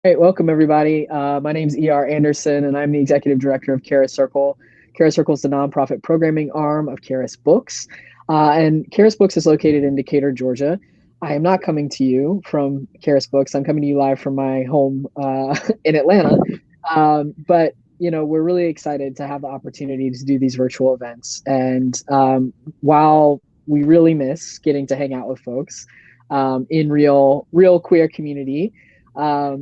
Hey, welcome everybody. My name is E.R. Anderson, and I'm the executive director of Charis Circle. Charis Circle is the nonprofit programming arm of Charis Books, and Charis Books is located in Decatur, Georgia. I am not coming to you from Charis Books. I'm coming to you live from my home in Atlanta. But we're really excited to have the opportunity to do these virtual events. And while we really miss getting to hang out with folks in real queer community,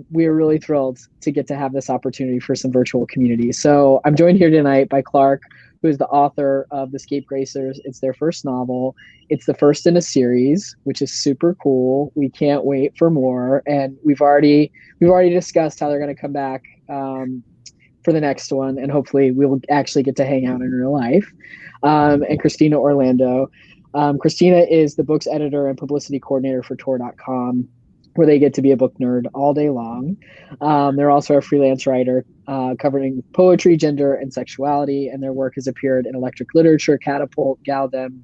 we are really thrilled to get to have this opportunity for some virtual community. So I'm joined here tonight by Clarke, who is the author of The Scapegracers. It's their first novel. It's the first in a series, which is super cool. We can't wait for more. And we've already discussed how they're going to come back for the next one, and hopefully we'll actually get to hang out in real life. And Christina Orlando. Christina is the book's editor and publicity coordinator for Tor.com, where they get to be a book nerd all day long. They're also a freelance writer covering poetry, gender, and sexuality, and their work has appeared in Electric Literature, Catapult, Gal Them,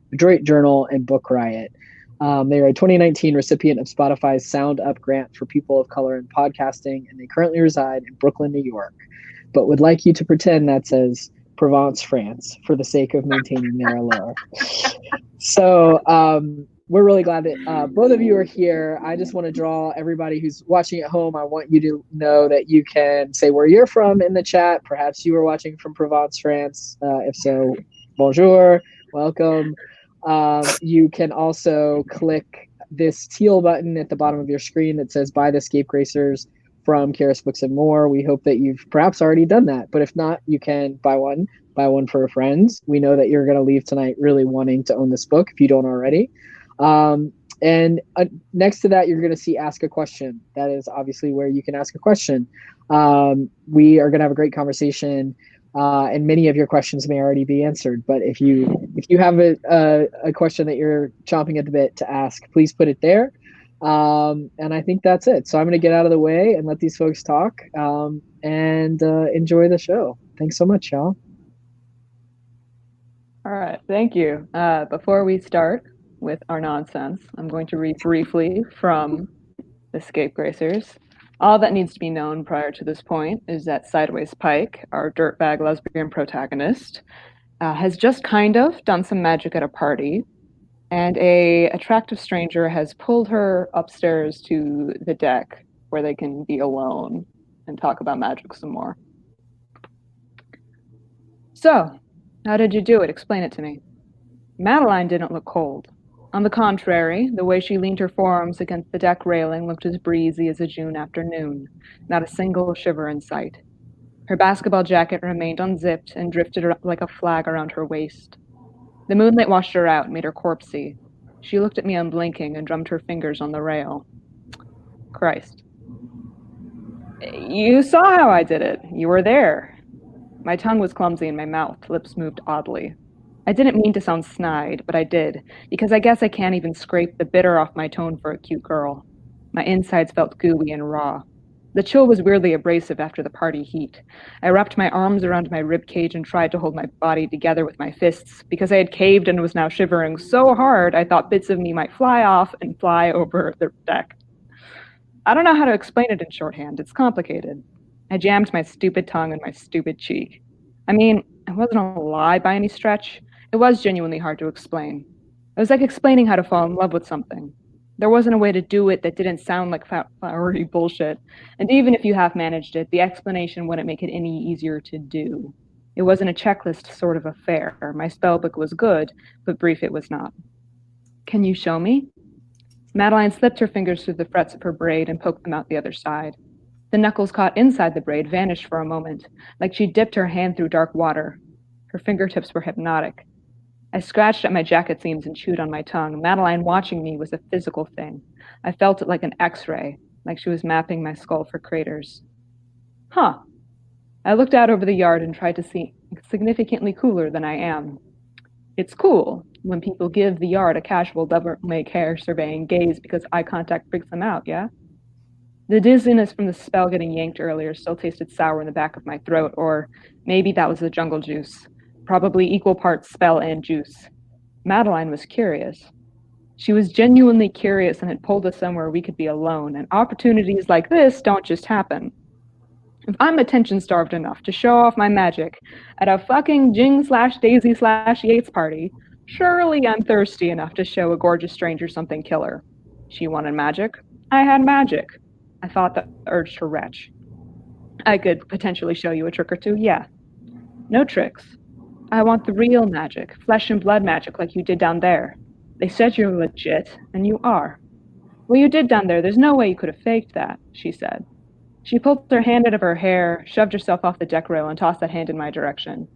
Detroit Journal, and Book Riot. They are a 2019 recipient of Spotify's Sound Up grant for people of color in podcasting, and they currently reside in Brooklyn, New York, but would like you to pretend that says Provence, France, for the sake of maintaining their allure. So, we're really glad that both of you are here. I just want to draw everybody who's watching at home. I want you to know that you can say where you're from in the chat. Perhaps you were watching from Provence, France. If so, bonjour, welcome. You can also click this teal button at the bottom of your screen that says Buy the Scapegracers from Charis Books and More. We hope that you've perhaps already done that, but if not, you can buy one for friends. We know that you're going to leave tonight really wanting to own this book if you don't already. And next to that, you're going to see Ask a Question. That is obviously where you can ask a question. We are going to have a great conversation, and many of your questions may already be answered. But if you have a question that you're chomping at the bit to ask, please put it there. And I think that's it. So I'm going to get out of the way and let these folks talk and enjoy the show. Thanks so much, y'all. All right, thank you. Before we start with our nonsense, I'm going to read briefly from The Scapegracers. All that needs to be known prior to this point is that Sideways Pike, our dirtbag lesbian protagonist, has just kind of done some magic at a party, and a attractive stranger has pulled her upstairs to the deck where they can be alone and talk about magic some more. So, how did you do it? Explain it to me. Madeline didn't look cold. On the contrary, the way she leaned her forearms against the deck railing looked as breezy as a June afternoon, not a single shiver in sight. Her basketball jacket remained unzipped and drifted like a flag around her waist. The moonlight washed her out, made her corpsey. She looked at me unblinking and drummed her fingers on the rail. Christ. You saw how I did it. You were there. My tongue was clumsy in my mouth, lips moved oddly. I didn't mean to sound snide, but I did, because I guess I can't even scrape the bitter off my tone for a cute girl. My insides felt gooey and raw. The chill was weirdly abrasive after the party heat. I wrapped my arms around my rib cage and tried to hold my body together with my fists, because I had caved and was now shivering so hard I thought bits of me might fly off and fly over the deck. I don't know how to explain it in shorthand. It's complicated. I jammed my stupid tongue in my stupid cheek. I mean, it wasn't a lie by any stretch. It was genuinely hard to explain. It was like explaining how to fall in love with something. There wasn't a way to do it that didn't sound like flowery bullshit. And even if you half managed it, the explanation wouldn't make it any easier to do. It wasn't a checklist sort of affair. My spellbook was good, but brief it was not. Can you show me? Madeline slipped her fingers through the frets of her braid and poked them out the other side. The knuckles caught inside the braid vanished for a moment, like she dipped her hand through dark water. Her fingertips were hypnotic. I scratched at my jacket seams and chewed on my tongue. Madeline watching me was a physical thing. I felt it like an X-ray, like she was mapping my skull for craters. Huh. I looked out over the yard and tried to seem significantly cooler than I am. It's cool when people give the yard a casual devil-may-care surveying gaze because eye contact freaks them out, yeah? The dizziness from the spell getting yanked earlier still tasted sour in the back of my throat, or maybe that was the jungle juice. Probably equal parts spell and juice. Madeline was curious. She was genuinely curious and had pulled us somewhere we could be alone, and opportunities like this don't just happen. If I'm attention-starved enough to show off my magic at a fucking Jing/Daisy/Yates party, surely I'm thirsty enough to show a gorgeous stranger something killer. She wanted magic. I had magic. I fought the urge to retch. I could potentially show you a trick or two, yeah. No tricks. I want the real magic, flesh and blood magic like you did down there. They said you're legit, and you are. What you did down there, there's no way you could have faked that, she said. She pulled her hand out of her hair, shoved herself off the deck rail, and tossed that hand in my direction.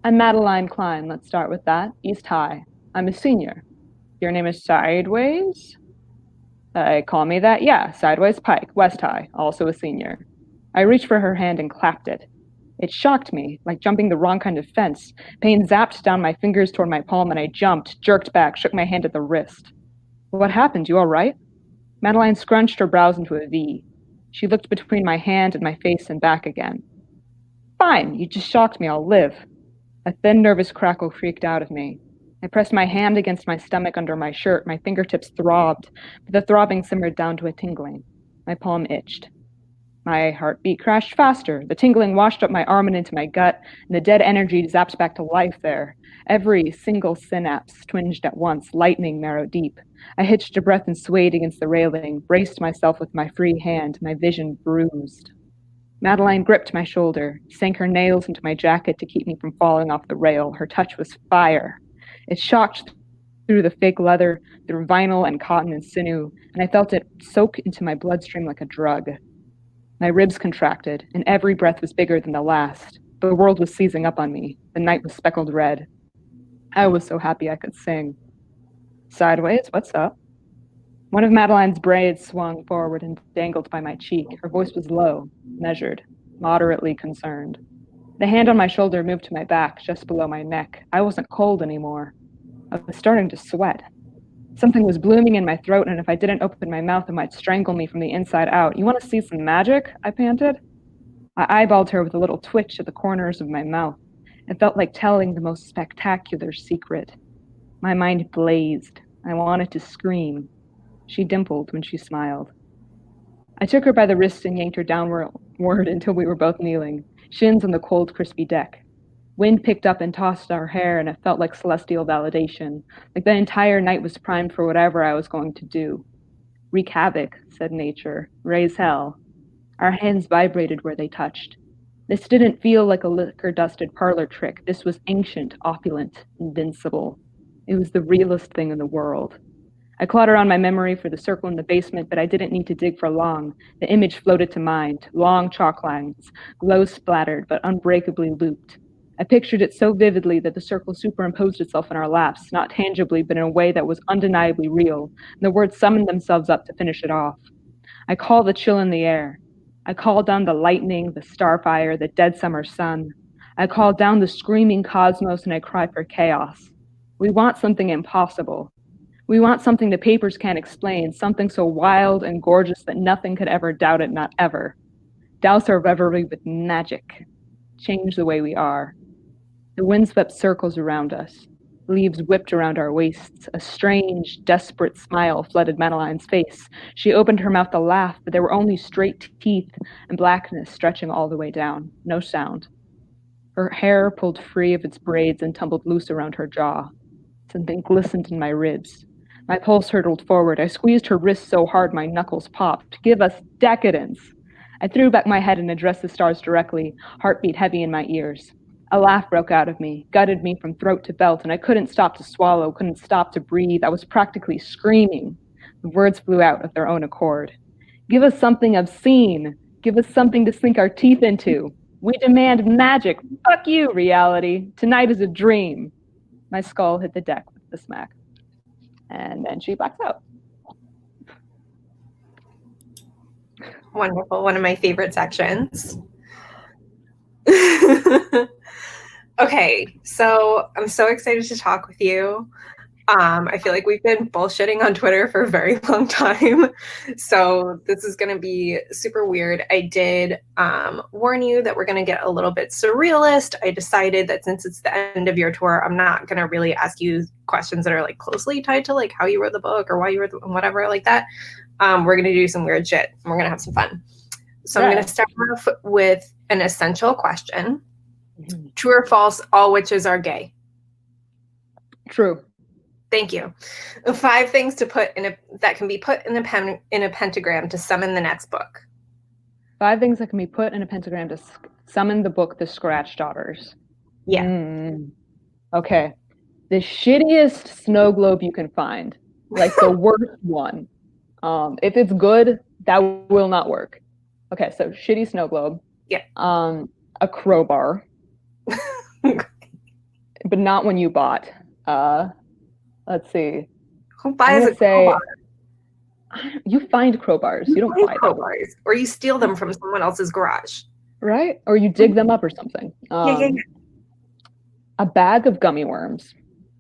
I'm Madeline Klein, let's start with that, East High. I'm a senior. Your name is Sideways? Call me that? Yeah, Sideways Pike, West High, also a senior. I reached for her hand and clapped it. It shocked me, like jumping the wrong kind of fence. Pain zapped down my fingers toward my palm, and I jumped, jerked back, shook my hand at the wrist. What happened? You all right? Madeline scrunched her brows into a V. She looked between my hand and my face and back again. Fine, you just shocked me, I'll live. A thin, nervous crackle creaked out of me. I pressed my hand against my stomach under my shirt. My fingertips throbbed, but the throbbing simmered down to a tingling. My palm itched. My heartbeat crashed faster. The tingling washed up my arm and into my gut, and the dead energy zapped back to life there. Every single synapse twinged at once, lightning marrow deep. I hitched a breath and swayed against the railing, braced myself with my free hand, my vision bruised. Madeline gripped my shoulder, sank her nails into my jacket to keep me from falling off the rail. Her touch was fire. It shocked through the fake leather, through vinyl and cotton and sinew, and I felt it soak into my bloodstream like a drug. My ribs contracted, and every breath was bigger than the last. The world was seizing up on me. The night was speckled red. I was so happy I could sing. Sideways, what's up? One of Madeline's braids swung forward and dangled by my cheek. Her voice was low, measured, moderately concerned. The hand on my shoulder moved to my back, just below my neck. I wasn't cold anymore. I was starting to sweat. Something was blooming in my throat, and if I didn't open my mouth, it might strangle me from the inside out. You want to see some magic? I panted. I eyeballed her with a little twitch at the corners of my mouth. It felt like telling the most spectacular secret. My mind blazed. I wanted to scream. She dimpled when she smiled. I took her by the wrist and yanked her downward until we were both kneeling, shins on the cold, crispy deck. Wind picked up and tossed our hair, and it felt like celestial validation, like the entire night was primed for whatever I was going to do. Wreak havoc, said nature. Raise hell. Our hands vibrated where they touched. This didn't feel like a liquor-dusted parlor trick. This was ancient, opulent, invincible. It was the realest thing in the world. I clawed around my memory for the circle in the basement, but I didn't need to dig for long. The image floated to mind, long chalk lines, glow-splattered but unbreakably looped. I pictured it so vividly that the circle superimposed itself in our laps, not tangibly, but in a way that was undeniably real, and the words summoned themselves up to finish it off. I call the chill in the air. I call down the lightning, the starfire, the dead summer sun. I call down the screaming cosmos, and I cry for chaos. We want something impossible. We want something the papers can't explain, something so wild and gorgeous that nothing could ever doubt it, not ever. Douse our reverie with magic. Change the way we are. The wind swept circles around us. Leaves whipped around our waists. A strange, desperate smile flooded Madeline's face. She opened her mouth to laugh, but there were only straight teeth and blackness stretching all the way down. No sound. Her hair pulled free of its braids and tumbled loose around her jaw. Something glistened in my ribs. My pulse hurtled forward. I squeezed her wrist so hard my knuckles popped. Give us decadence. I threw back my head and addressed the stars directly, heartbeat heavy in my ears. A laugh broke out of me, gutted me from throat to belt, and I couldn't stop to swallow, couldn't stop to breathe. I was practically screaming. The words flew out of their own accord. Give us something obscene. Give us something to sink our teeth into. We demand magic. Fuck you, reality. Tonight is a dream. My skull hit the deck with a smack. And then she blacks out. Wonderful. One of my favorite sections. Okay, so I'm so excited to talk with you. I feel like we've been bullshitting on Twitter for a very long time. So this is going to be super weird. I did warn you that we're going to get a little bit surrealist. I decided that since it's the end of your tour, I'm not going to really ask you questions that are like closely tied to like how you wrote the book or why you wrote the, whatever like that. We're going to do some weird shit and we're going to have some fun. So I'm going to start off with an essential question. True or false, all witches are gay? True. Thank you. 5 things to put in that can be put in a pentagram to summon the next book. 5 things that can be put in a pentagram to summon the book The Scratch Daughters. Yeah. Okay. The shittiest snow globe you can find. Like the worst one. If it's good, that will not work. Okay, so shitty snow globe. Yeah. A crowbar. But not one you bought. Let's see. Who buys a crowbar? You find crowbars. You don't buy crowbars. Or you steal them from someone else's garage. Right? Or you dig them up or something. Yeah. A bag of gummy worms.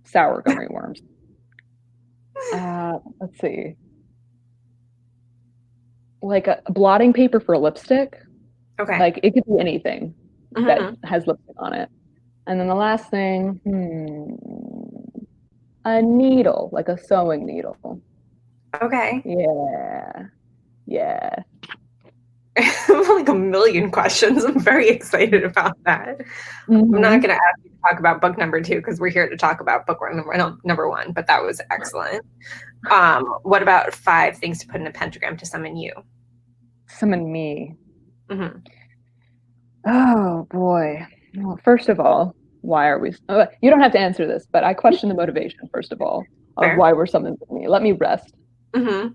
Sour gummy worms. Let's see. Like a blotting paper for lipstick. Okay. Like it could be anything that has lipstick on it. And then the last thing, a needle, like a sewing needle. Okay. Yeah. I have like a million questions. I'm very excited about that. I'm not going to ask you to talk about book number 2 because we're here to talk about book number 1, but that was excellent. What about 5 things to put in a pentagram to summon you? Summon me. Oh, boy. Well, first of all, why are we... you don't have to answer this, but I question the motivation, first of all, of why we're summoned to me. Let me rest. Do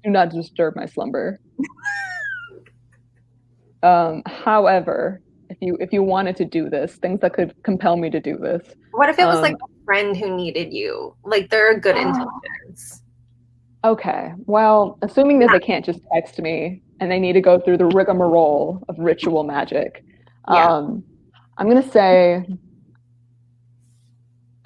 not disturb my slumber. However, if you wanted to do this, things that could compel me to do this. What if it was like a friend who needed you? Like there are good intentions. Okay, well, assuming that they can't just text me and they need to go through the rigmarole of ritual magic, I'm gonna say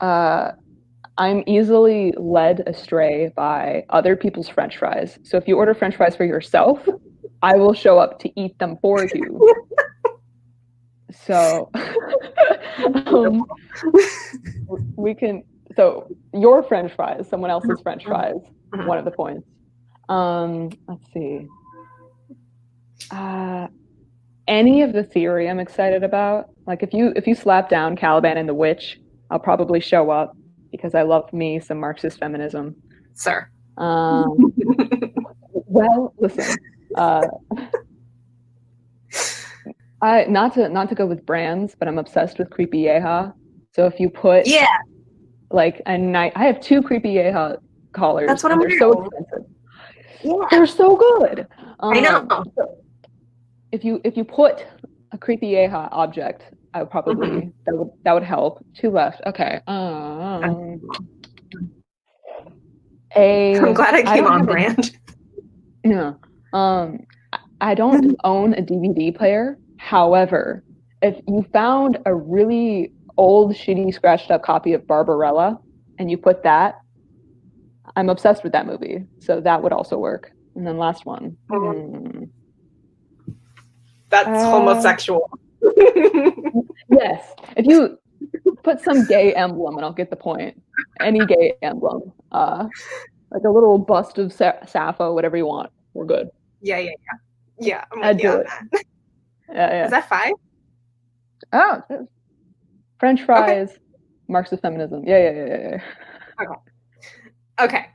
I'm easily led astray by other people's French fries. So if you order French fries for yourself, I will show up to eat them for you. So we can. So your French fries, someone else's French fries, one of the points. Let's see. Any of the theory I'm excited about. Like if you slap down Caliban and the Witch, I'll probably show up because I love me some Marxist feminism. Sir. Well, listen. I not to go with brands, but I'm obsessed with Creepy Yeha. So if you put like a night, I have 2 Creepy Yeha collars. That's what I'm They're so expensive. Yeah, they're so good. I know. So if you put a Creepy Yeha object, I would probably that would help. 2 left. Okay. I'm glad I came on brand. Yeah. I don't own a DVD player. However, if you found a really old, shitty, scratched up copy of Barbarella and you put that, I'm obsessed with that movie. So that would also work. And then last one. That's homosexual. Yes. If you put some gay emblem and I'll get the point. Any gay emblem. Like a little bust of Sappho, whatever you want. We're good. Yeah. I'm I'd do it. Yeah. Is that 5? Oh, French fries, Marxist feminism. Yeah. Okay.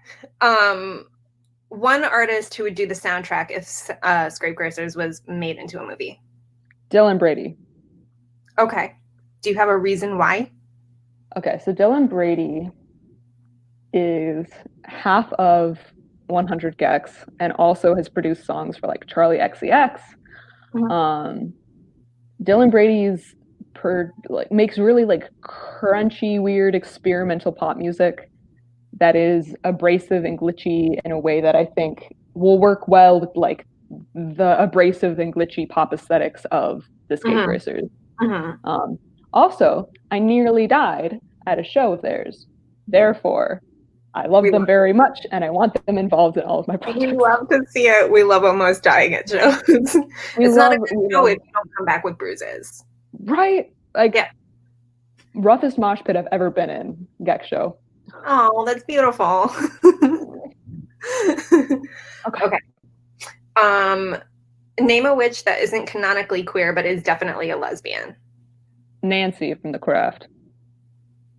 One artist who would do the soundtrack if Scapegracers was made into a movie. Dylan Brady. Okay. Do you have a reason why? Okay, so Dylan Brady is half of 100 Gex and also has produced songs for like Charlie XCX. Dylan Brady's makes really like crunchy, weird, experimental pop music that is abrasive and glitchy in a way that I think will work well with like the abrasive and glitchy pop aesthetics of the Scapegracers. Also, I nearly died at a show of theirs. Therefore, I love We them love very much, and I want them involved in all of my We projects. love to see it. We love almost dying at shows. It's not a good show if you don't come back with bruises. Right? Like, Yeah. roughest mosh pit I've ever been in, Gex show. Oh, that's beautiful. Okay. Name a witch that isn't canonically queer but is definitely a lesbian. Nancy from The Craft.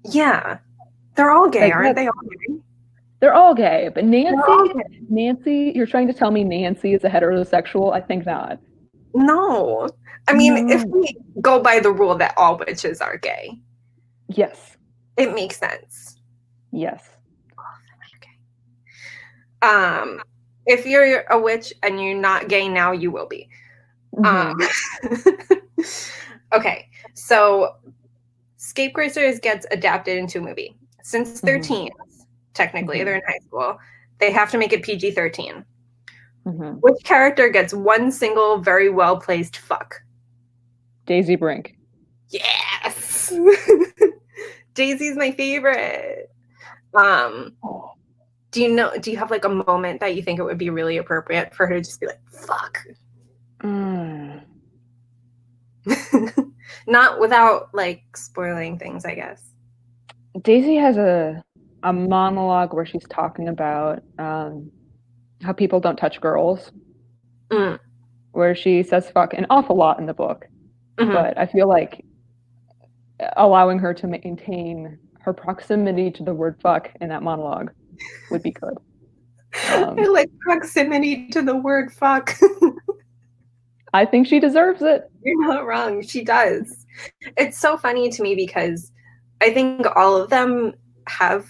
Yeah. They're all gay, Like, aren't they all gay? They're all gay, but all gay. Nancy, you're trying to tell me Nancy is a heterosexual? I think not. No. I mean, if we go by the rule that all witches are gay. Yes. It makes sense. Yes. If you're a witch and you're not gay now, you will be. Okay, so Scapegracers gets adapted into a movie. Since they're teens, technically, they're in high school, they have to make it PG-13. Which character gets one single, very well-placed fuck? Daisy Brink. Yes! Daisy's my favorite. Do you have like a moment that you think it would be really appropriate for her to just be like, fuck? Not without like spoiling things, I guess. Daisy has a monologue where she's talking about how people don't touch girls. Where she says fuck an awful lot in the book. But I feel like allowing her to maintain her proximity to the word fuck in that monologue would be good. I like proximity to the word fuck. I think she deserves it. You're not wrong. She does. It's so funny to me because I think all of them have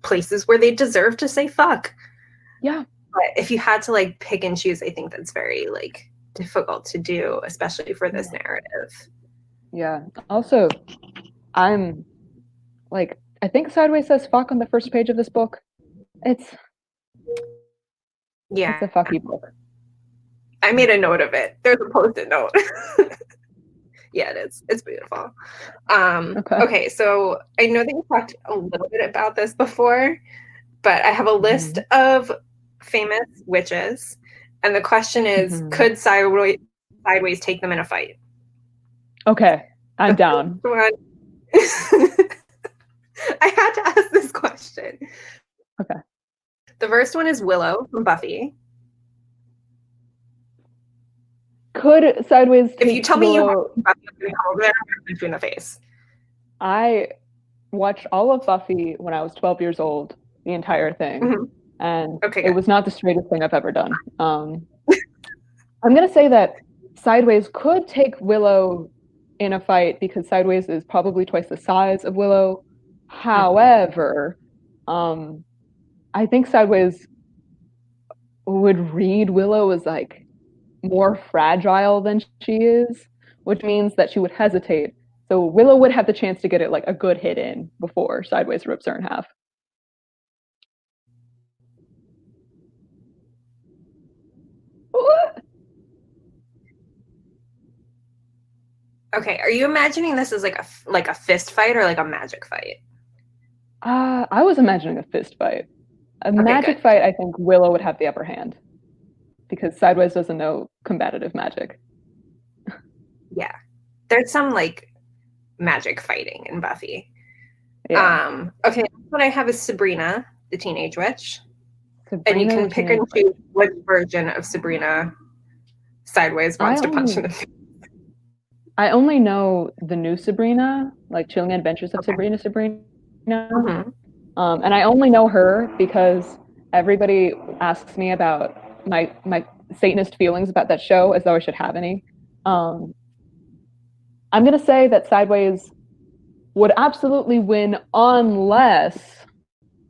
places where they deserve to say fuck. Yeah. But if you had to like pick and choose, I think that's very like difficult to do, especially for this narrative. Yeah. Also, I'm like, I think Sideways says fuck on the first page of this book. It's a fucky book. I made a note of it. There's a post-it note. Yeah, it is. It's beautiful. Okay, so I know that you talked a little bit about this before, but I have a list of famous witches, and the question is, could Sideways take them in a fight? Okay, I'm down. I had to ask this question. Okay. The first one is Willow from Buffy. Could Sideways take If you tell me you Willow... have Buffy, I'm going to come over there and punch you in the face. I watched all of Buffy when I was 12 years old, the entire thing. And it was not the straightest thing I've ever done. I'm going to say that Sideways could take Willow in a fight because Sideways is probably twice the size of Willow. However, I think Sideways would read Willow as like more fragile than she is, which means that she would hesitate. So Willow would have the chance to get it like a good hit in before Sideways rips her in half. What? Okay, are you imagining this as like a fist fight or like a magic fight? I was imagining a fist fight. A magic fight, I think Willow would have the upper hand because Sideways doesn't know combative magic. Yeah, there's some like magic fighting in Buffy. Yeah. Okay, what I have is Sabrina, the teenage witch. Sabrina, and you can pick and choose which version of Sabrina Sideways wants to punch in the face. I only know the new Sabrina, like Chilling Adventures of Sabrina. And I only know her because everybody asks me about my Satanist feelings about that show as though I should have any. I'm going to say that Sideways would absolutely win unless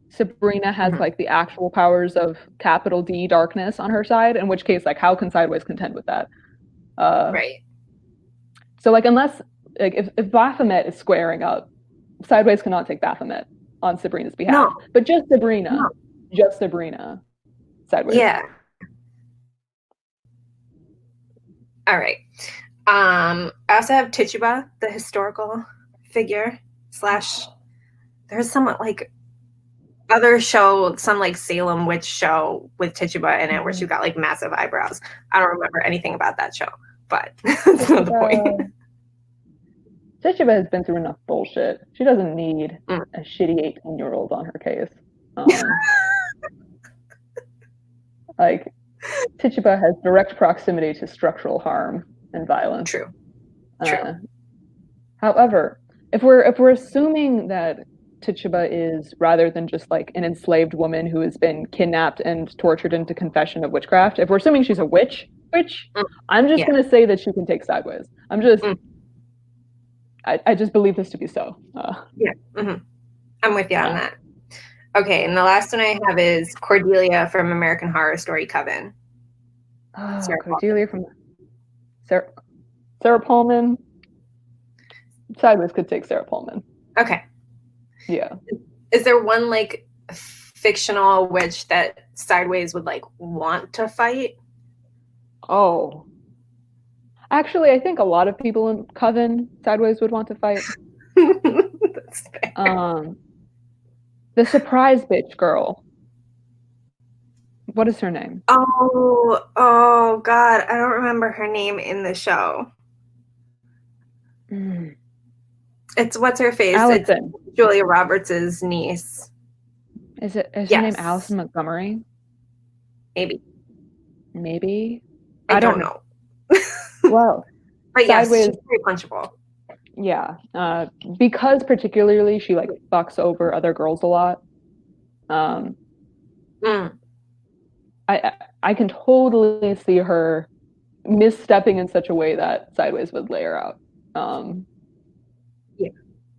Sabrina has like the actual powers of capital D darkness on her side, in which case, like, how can Sideways contend with that? Right. So, like, unless, like, if Baphomet is squaring up, Sideways cannot take Baphomet on Sabrina's behalf. No. But just Sabrina. No. Just Sabrina. Sideways. Yeah. All right. I also have Tituba, the historical figure / there's somewhat like other show, some like Salem witch show with Tituba in it, where she got like massive eyebrows. I don't remember anything about that show, but that's not the point. Tituba has been through enough bullshit. She doesn't need a shitty 18-year-old on her case. Like, Tituba has direct proximity to structural harm and violence. True. However, if we're assuming that Tituba is rather than just like an enslaved woman who has been kidnapped and tortured into confession of witchcraft, if we're assuming she's a witch, I'm just gonna say that she can take sideways. I just believe this to be so. I'm with you on that. Okay, and the last one I have is Cordelia from American Horror Story Coven. Cordelia from Sarah Pullman. Sideways could take Sarah Pullman. Okay. Yeah. Is there one like fictional witch that Sideways would like want to fight? Oh. Actually, I think a lot of people in Coven Sideways would want to fight. That's fair. The surprise bitch girl. What is her name? Oh God, I don't remember her name in the show. It's what's her face? Allison. It's Julia Roberts' niece. Is her name Allison Montgomery? Maybe. I don't know. Well, but yes, Sideways, she's very punchable. Yeah, because particularly she like fucks over other girls a lot. I can totally see her misstepping in such a way that Sideways would lay her out.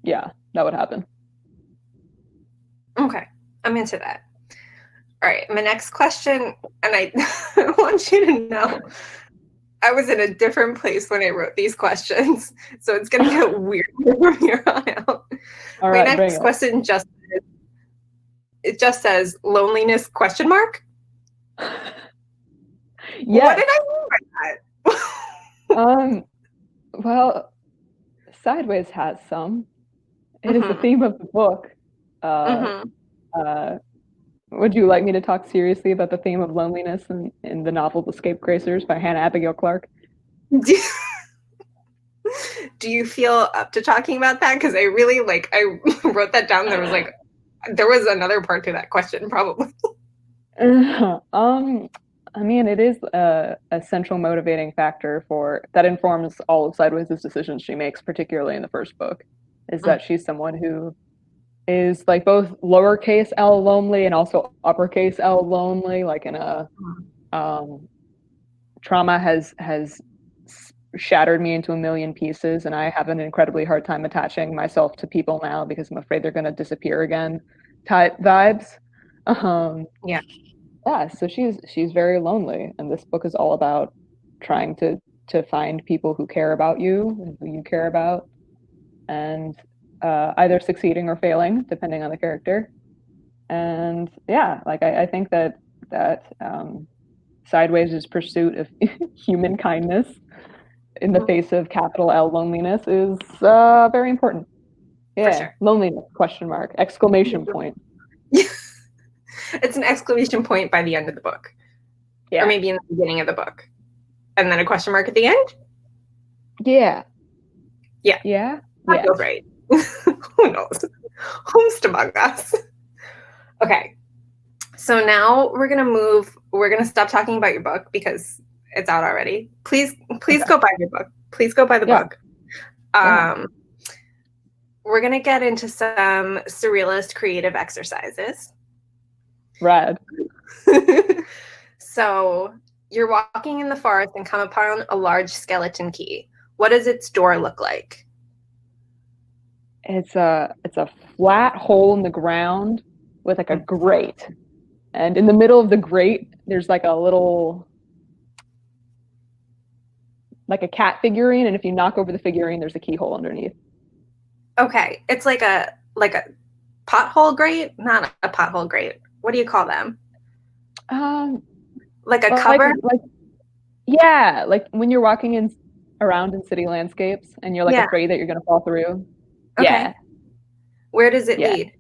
Yeah, that would happen. Okay, I'm into that. All right, my next question, and I want you to know, I was in a different place when I wrote these questions, so it's going to get weird from here on out. All right, my next question just says loneliness question mark. Yes. What did I mean by that? Well, Sideways has some. It is the theme of the book. Would you like me to talk seriously about the theme of loneliness in the novel The Scapegracers by Hannah Abigail Clarke? Do you feel up to talking about that? Because I really I wrote that down. There was another part to that question probably. I mean, it is a central motivating factor that informs all of Sideways' decisions she makes, particularly in the first book, is that she's someone who is like both lowercase L lonely and also uppercase L lonely, like in a trauma has shattered me into a million pieces, and I have an incredibly hard time attaching myself to people now because I'm afraid they're going to disappear again type vibes. So she's very lonely, and this book is all about trying to find people who care about you and who you care about, and either succeeding or failing depending on the character. And I think that Sideways' pursuit of human kindness in the face of capital L loneliness is very important. For sure. Loneliness question mark exclamation point. It's an exclamation point by the end of the book. Or maybe in the beginning of the book. And then a question mark at the end? Yeah. That feels right. Who knows? Who's among us? Okay. So now we're gonna stop talking about your book because it's out already. Please go buy your book. Please go buy the book. We're gonna get into some surrealist creative exercises. Rad. So you're walking in the forest and come upon a large skeleton key. What does its door look like? It's a flat hole in the ground with like a grate. And in the middle of the grate, there's like a little, like a cat figurine, and if you knock over the figurine, there's a keyhole underneath. Okay, it's like a pothole grate, not a pothole grate. What do you call them? Like a cover? Like when you're walking around in city landscapes and you're like afraid that you're gonna fall through. Okay. Where does it lead?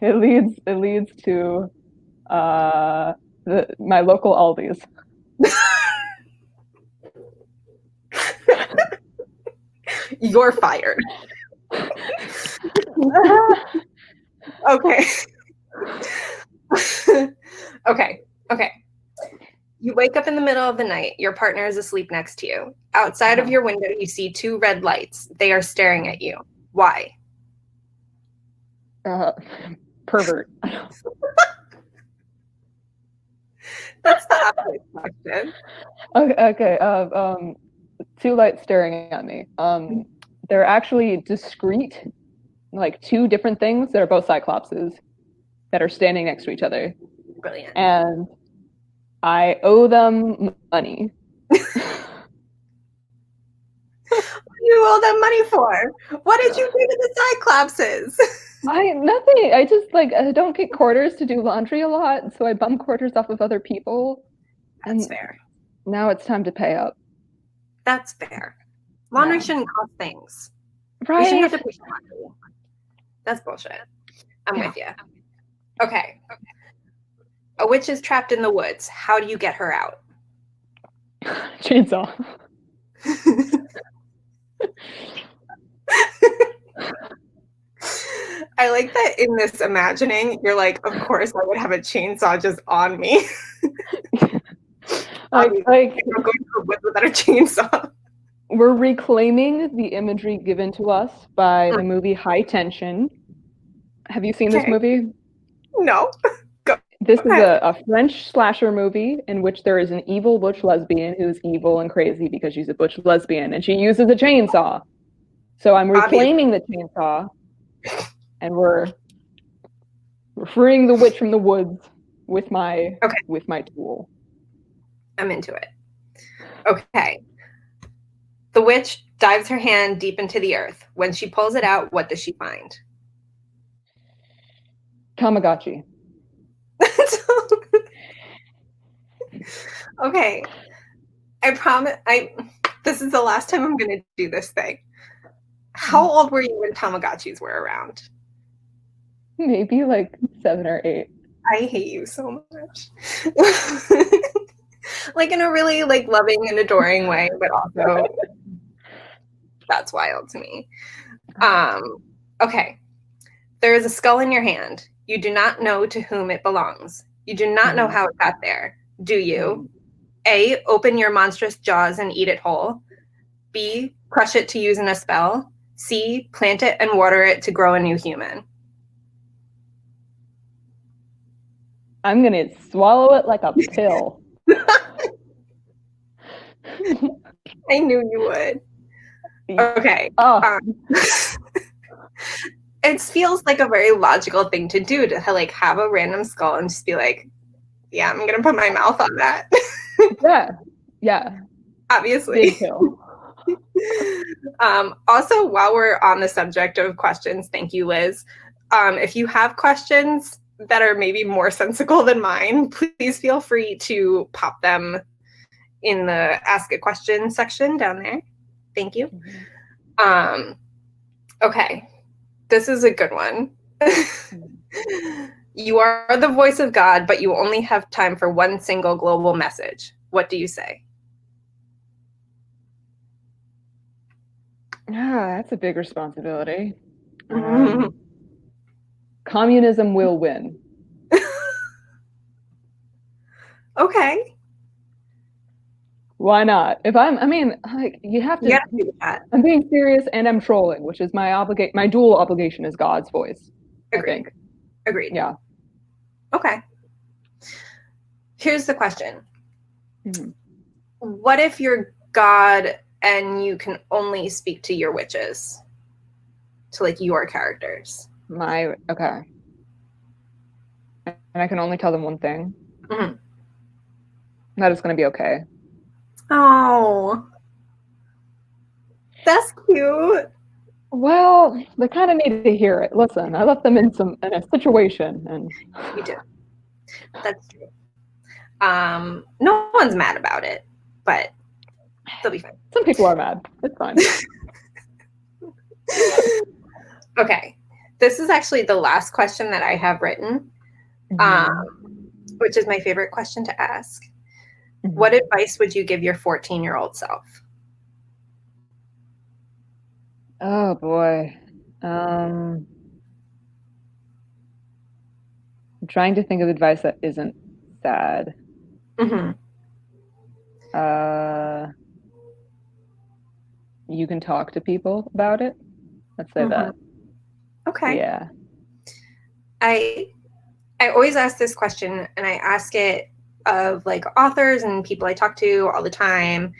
It leads to my local Aldi's. You're fired. Okay. Okay. You wake up in the middle of the night. Your partner is asleep next to you. Outside of your window, you see 2 red lights. They are staring at you. Why? Pervert. That's the obvious question. Okay. 2 lights staring at me. They're actually discrete, like 2 different things that are both cyclopses that are standing next to each other. Brilliant. And I owe them money. What do you owe them money for? What did you do to the Cyclopses? Nothing. I just I don't get quarters to do laundry a lot, so I bum quarters off of other people. That's fair. Now it's time to pay up. That's fair. Laundry shouldn't cost things. Right. You shouldn't have to pay laundry. That's bullshit. I'm with you. Okay. A witch is trapped in the woods. How do you get her out? Chainsaw. I like that in this imagining, you're like, of course I would have a chainsaw just on me. I'm going to the woods without a chainsaw. We're reclaiming the imagery given to us by the movie High Tension. Have you seen this movie? No. This is a French slasher movie in which there is an evil butch lesbian who's evil and crazy because she's a butch lesbian and she uses a chainsaw. So I'm reclaiming the chainsaw and we're freeing the witch from the woods with my tool. I'm into it. Okay. The witch dives her hand deep into the earth. When she pulls it out, what does she find? Tamagotchi. Okay. I promise this is the last time I'm gonna do this thing. How old were you when Tamagotchis were around? Maybe 7 or 8. I hate you so much. In a really loving and adoring way, but also that's wild to me. Okay. There is a skull in your hand. You do not know to whom it belongs. You do not know how it got there. Do you? A, open your monstrous jaws and eat it whole. B, crush it to use in a spell. C, plant it and water it to grow a new human. I'm going to swallow it like a pill. I knew you would. Okay. It feels like a very logical thing to do to have a random skull and just be like, yeah, I'm going to put my mouth on that. Yeah. Obviously. Big pill. Also, while we're on the subject of questions, thank you, Liz. If you have questions that are maybe more sensical than mine, please feel free to pop them in the Ask a Question section down there. Thank you. Okay. This is a good one. You are the voice of God, but you only have time for one single global message. What do you say? That's a big responsibility. Communism will win. Okay. Why not? You have to. You gotta do that. I'm being serious and I'm trolling, which is my dual obligation is God's voice. Agreed. I think. Agreed. Yeah. Okay. Here's the question. Mm-hmm. What if you're God and you can only speak to your witches? To your characters. Okay. And I can only tell them one thing. Mm-hmm. That is going to be okay. Oh, that's cute. Well, they kind of need to hear it. Listen, I left them in a situation, and you did. That's true. No one's mad about it, but they'll be fine. Some people are mad. It's fine. Okay. This is actually the last question that I have written, which is my favorite question to ask. What advice would you give your 14-year-old self? Oh boy. I'm trying to think of advice that isn't sad. You can talk to people about it. Let's say that. Okay. Yeah. I always ask this question, and I ask it of like authors and people I talk to all the time,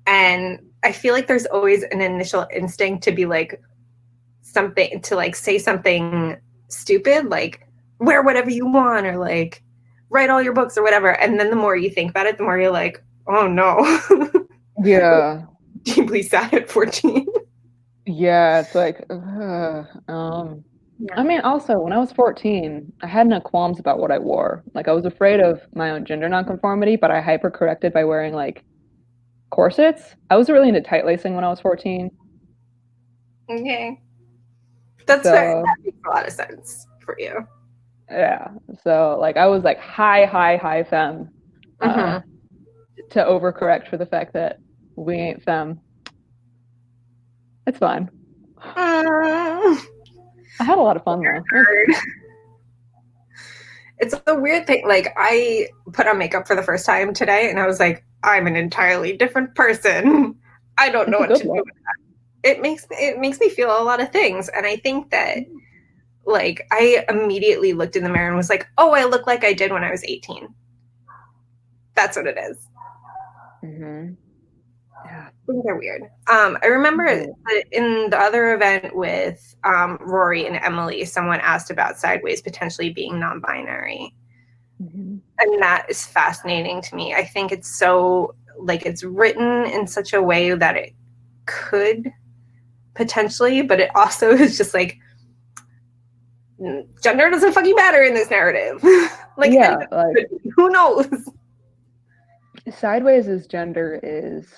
and I feel like there's always an initial instinct to be like something, to like say something stupid, like wear whatever you want, or like write all your books or whatever. And then the more you think about it, the more you're like, oh no. Yeah. Deeply sad at 14. Yeah, it's like, I mean, also, when I was 14, I had no qualms about what I wore. Like, I was afraid of my own gender nonconformity, but I hyper-corrected by wearing, like, corsets. I was really into tight lacing when I was 14. Okay. That makes a lot of sense for you. Yeah. So, like, I was, like, high femme to overcorrect for the fact that we ain't femme. It's fine. I had a lot of fun, though. It's a weird thing. Like, I put on makeup for the first time today, and I was like, I'm an entirely different person. I don't know what to do with that. It makes me feel a lot of things. And I think that, like, I immediately looked in the mirror and was like, oh, I look like I did when I was 18. That's what it is. Yeah, things are weird. I remember in the other event with Rory and Emily, someone asked about Sideways potentially being non-binary. And that is fascinating to me. I think it's so, like, it's written in such a way that it could potentially, but it also is just like, gender doesn't fucking matter in this narrative. Like, yeah, like, who knows? Sideways' gender is,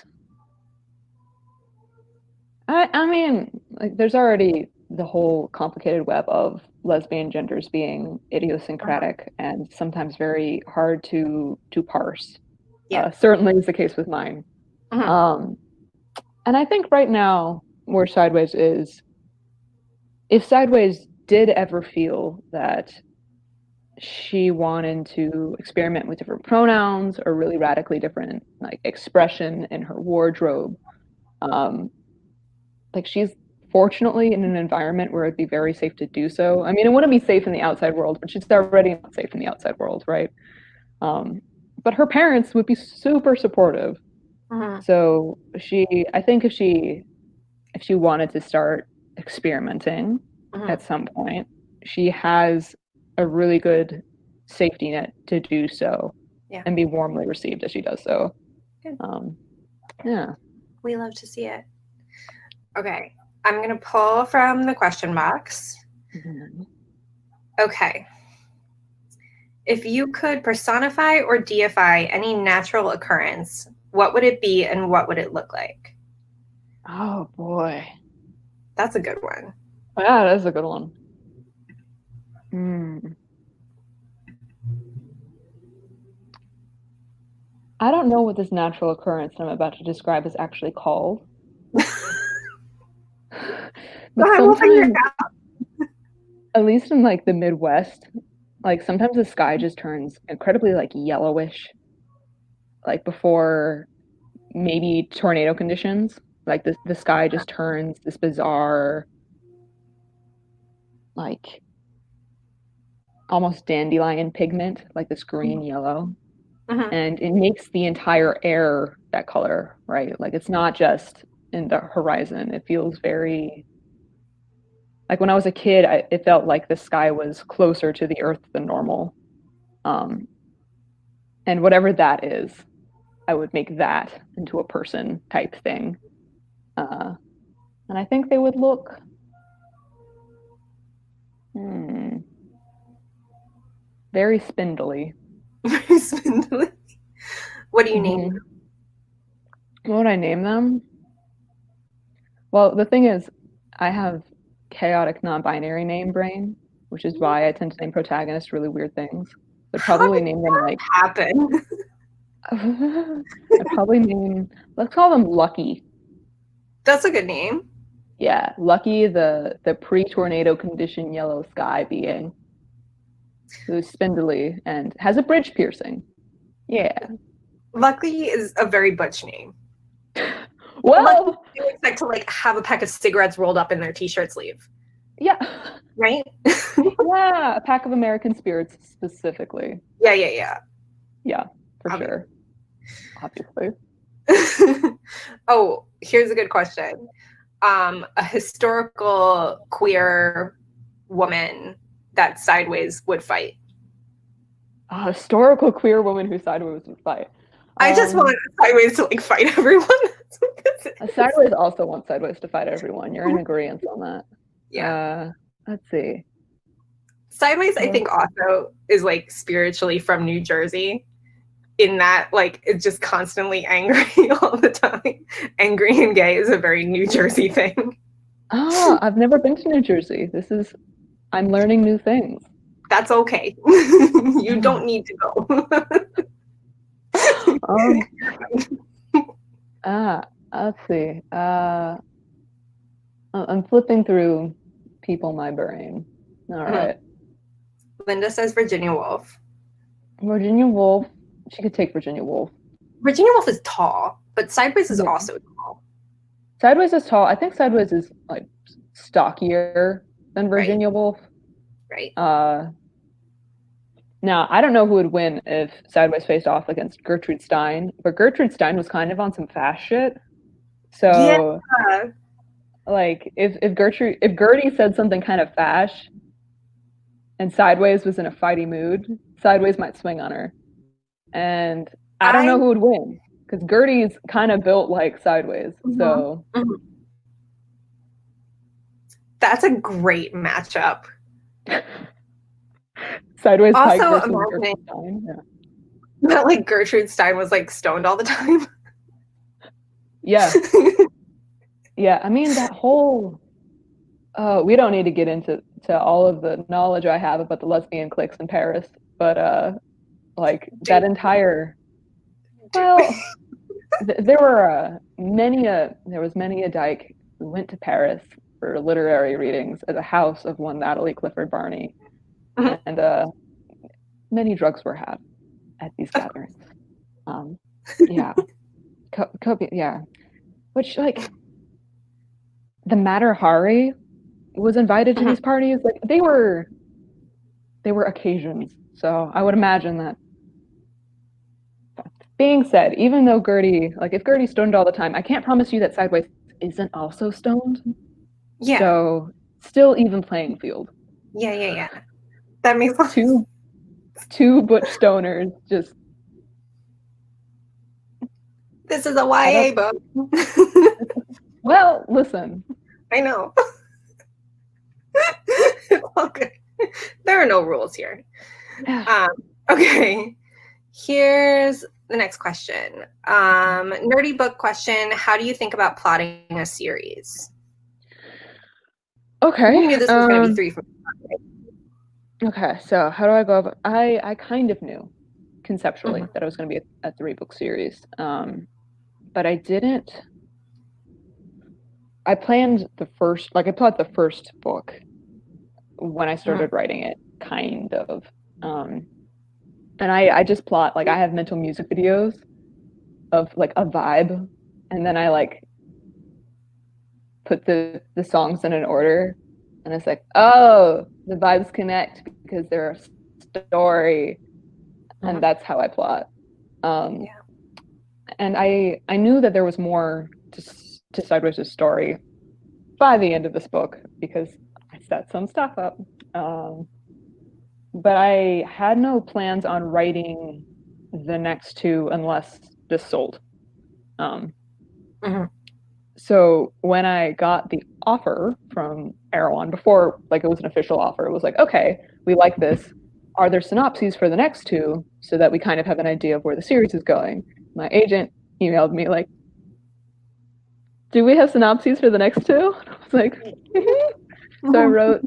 I mean, like, there's already the whole complicated web of lesbian genders being idiosyncratic and sometimes very hard to parse. Yeah. Certainly is the case with mine. And I think right now where Sideways is, if Sideways did ever feel that she wanted to experiment with different pronouns or really radically different, like, expression in her wardrobe, like, she's fortunately in an environment where it'd be very safe to do so. I mean, it wouldn't be safe in the outside world, but she's already not safe in the outside world, right? But her parents would be super supportive. So I think if she wanted to start experimenting at some point, she has a really good safety net to do so and be warmly received as she does so. Yeah. We love to see it. Okay, I'm going to pull from the question box. Okay. If you could personify or deify any natural occurrence, what would it be and what would it look like? Oh, boy. That's a good one. Yeah, that's a good one. I don't know what this natural occurrence I'm about to describe is actually called. But sometimes, at least in, like, the Midwest, like, sometimes the sky just turns incredibly, like, yellowish, like, before maybe tornado conditions. Like, the sky just turns this bizarre, like, almost dandelion pigment, like this green yellow. And it makes the entire air that color, right? Like, it's not just in the horizon. It feels very, like, when I was a kid, it felt like the sky was closer to the earth than normal. And whatever that is, I would make that into a person type thing. And I think they would look very spindly. Very spindly? What do you name them? What would I name them? Well, the thing is, I have chaotic non-binary name brain, which is why I tend to name protagonists really weird things. I'd How probably did name them like happen? I'd probably name, let's call them Lucky. That's a good name. Yeah, Lucky, the pre-tornado condition yellow sky being, who's spindly and has a bridge piercing. Yeah. Lucky is a very butch name. Well, you expect to like have a pack of cigarettes rolled up in their t-shirt sleeve. Yeah. Right? Yeah, a pack of American spirits specifically. Yeah. Yeah, for sure. Obviously. Oh, here's a good question. A historical queer woman that Sideways would fight. A historical queer woman who Sideways would fight. I just want Sideways to like fight everyone. Sideways also wants Sideways to fight everyone. You're in agreement on that. Yeah. Let's see. Sideways, I think, also is like spiritually from New Jersey, in that like it's just constantly angry all the time. Angry and gay is a very New Jersey thing. Oh, I've never been to New Jersey. I'm learning new things. That's okay. You don't need to go. Let's see. I'm flipping through people my brain. All right. Linda says Virginia Woolf. Virginia Woolf. She could take Virginia Woolf. Virginia Woolf is tall, but Sideways is also tall. Sideways is tall. I think Sideways is like stockier than Virginia Woolf. Right. Now, I don't know who would win if Sideways faced off against Gertrude Stein, but Gertrude Stein was kind of on some fast shit. So, like, if Gertie said something kind of fash, and Sideways was in a fighty mood, Sideways might swing on her. And I don't know who would win, because Gertie's kind of built like Sideways. So that's a great matchup. Sideways also, Pike versus Gertrude Stein. Yeah. That like Gertrude Stein was like stoned all the time. Yeah. Yeah, I mean that whole we don't need to get into all of the knowledge I have about the lesbian cliques in Paris, but like that entire there was many a dyke who went to Paris for literary readings at the house of one Natalie Clifford Barney. And many drugs were had at these gatherings. Yeah. Yeah. Which, like, the Mater Hari was invited to these parties. Like, they were occasions. So I would imagine that. Being said, even though Gertie, like, if Gertie's stoned all the time, I can't promise you that Sideways isn't also stoned. Yeah. So, still even playing field. Yeah. That makes sense. Two butch stoners just. This is a YA book. Well, listen. I know. It's all good. There are no rules here. Okay. Here's the next question. Nerdy book question. How do you think about plotting a series? Okay. You knew this was going to be 3 from. Okay, so how do I go about? I kind of knew conceptually that it was going to be a 3-book series, but I didn't. I planned the first book when I started writing it, kind of, and I just plot, like, I have mental music videos of like a vibe, and then I like put the songs in an order. And it's like, oh, the vibes connect because they're a story. And that's how I plot. And I knew that there was more to Sideways' story by the end of this book because I set some stuff up. But I had no plans on writing the next 2 unless this sold. So when I got the offer from Erewhon, before like it was an official offer, it was like, okay, we like this. Are there synopses for the next 2 so that we kind of have an idea of where the series is going? My agent emailed me like, do we have synopses for the next 2? I was like, So I wrote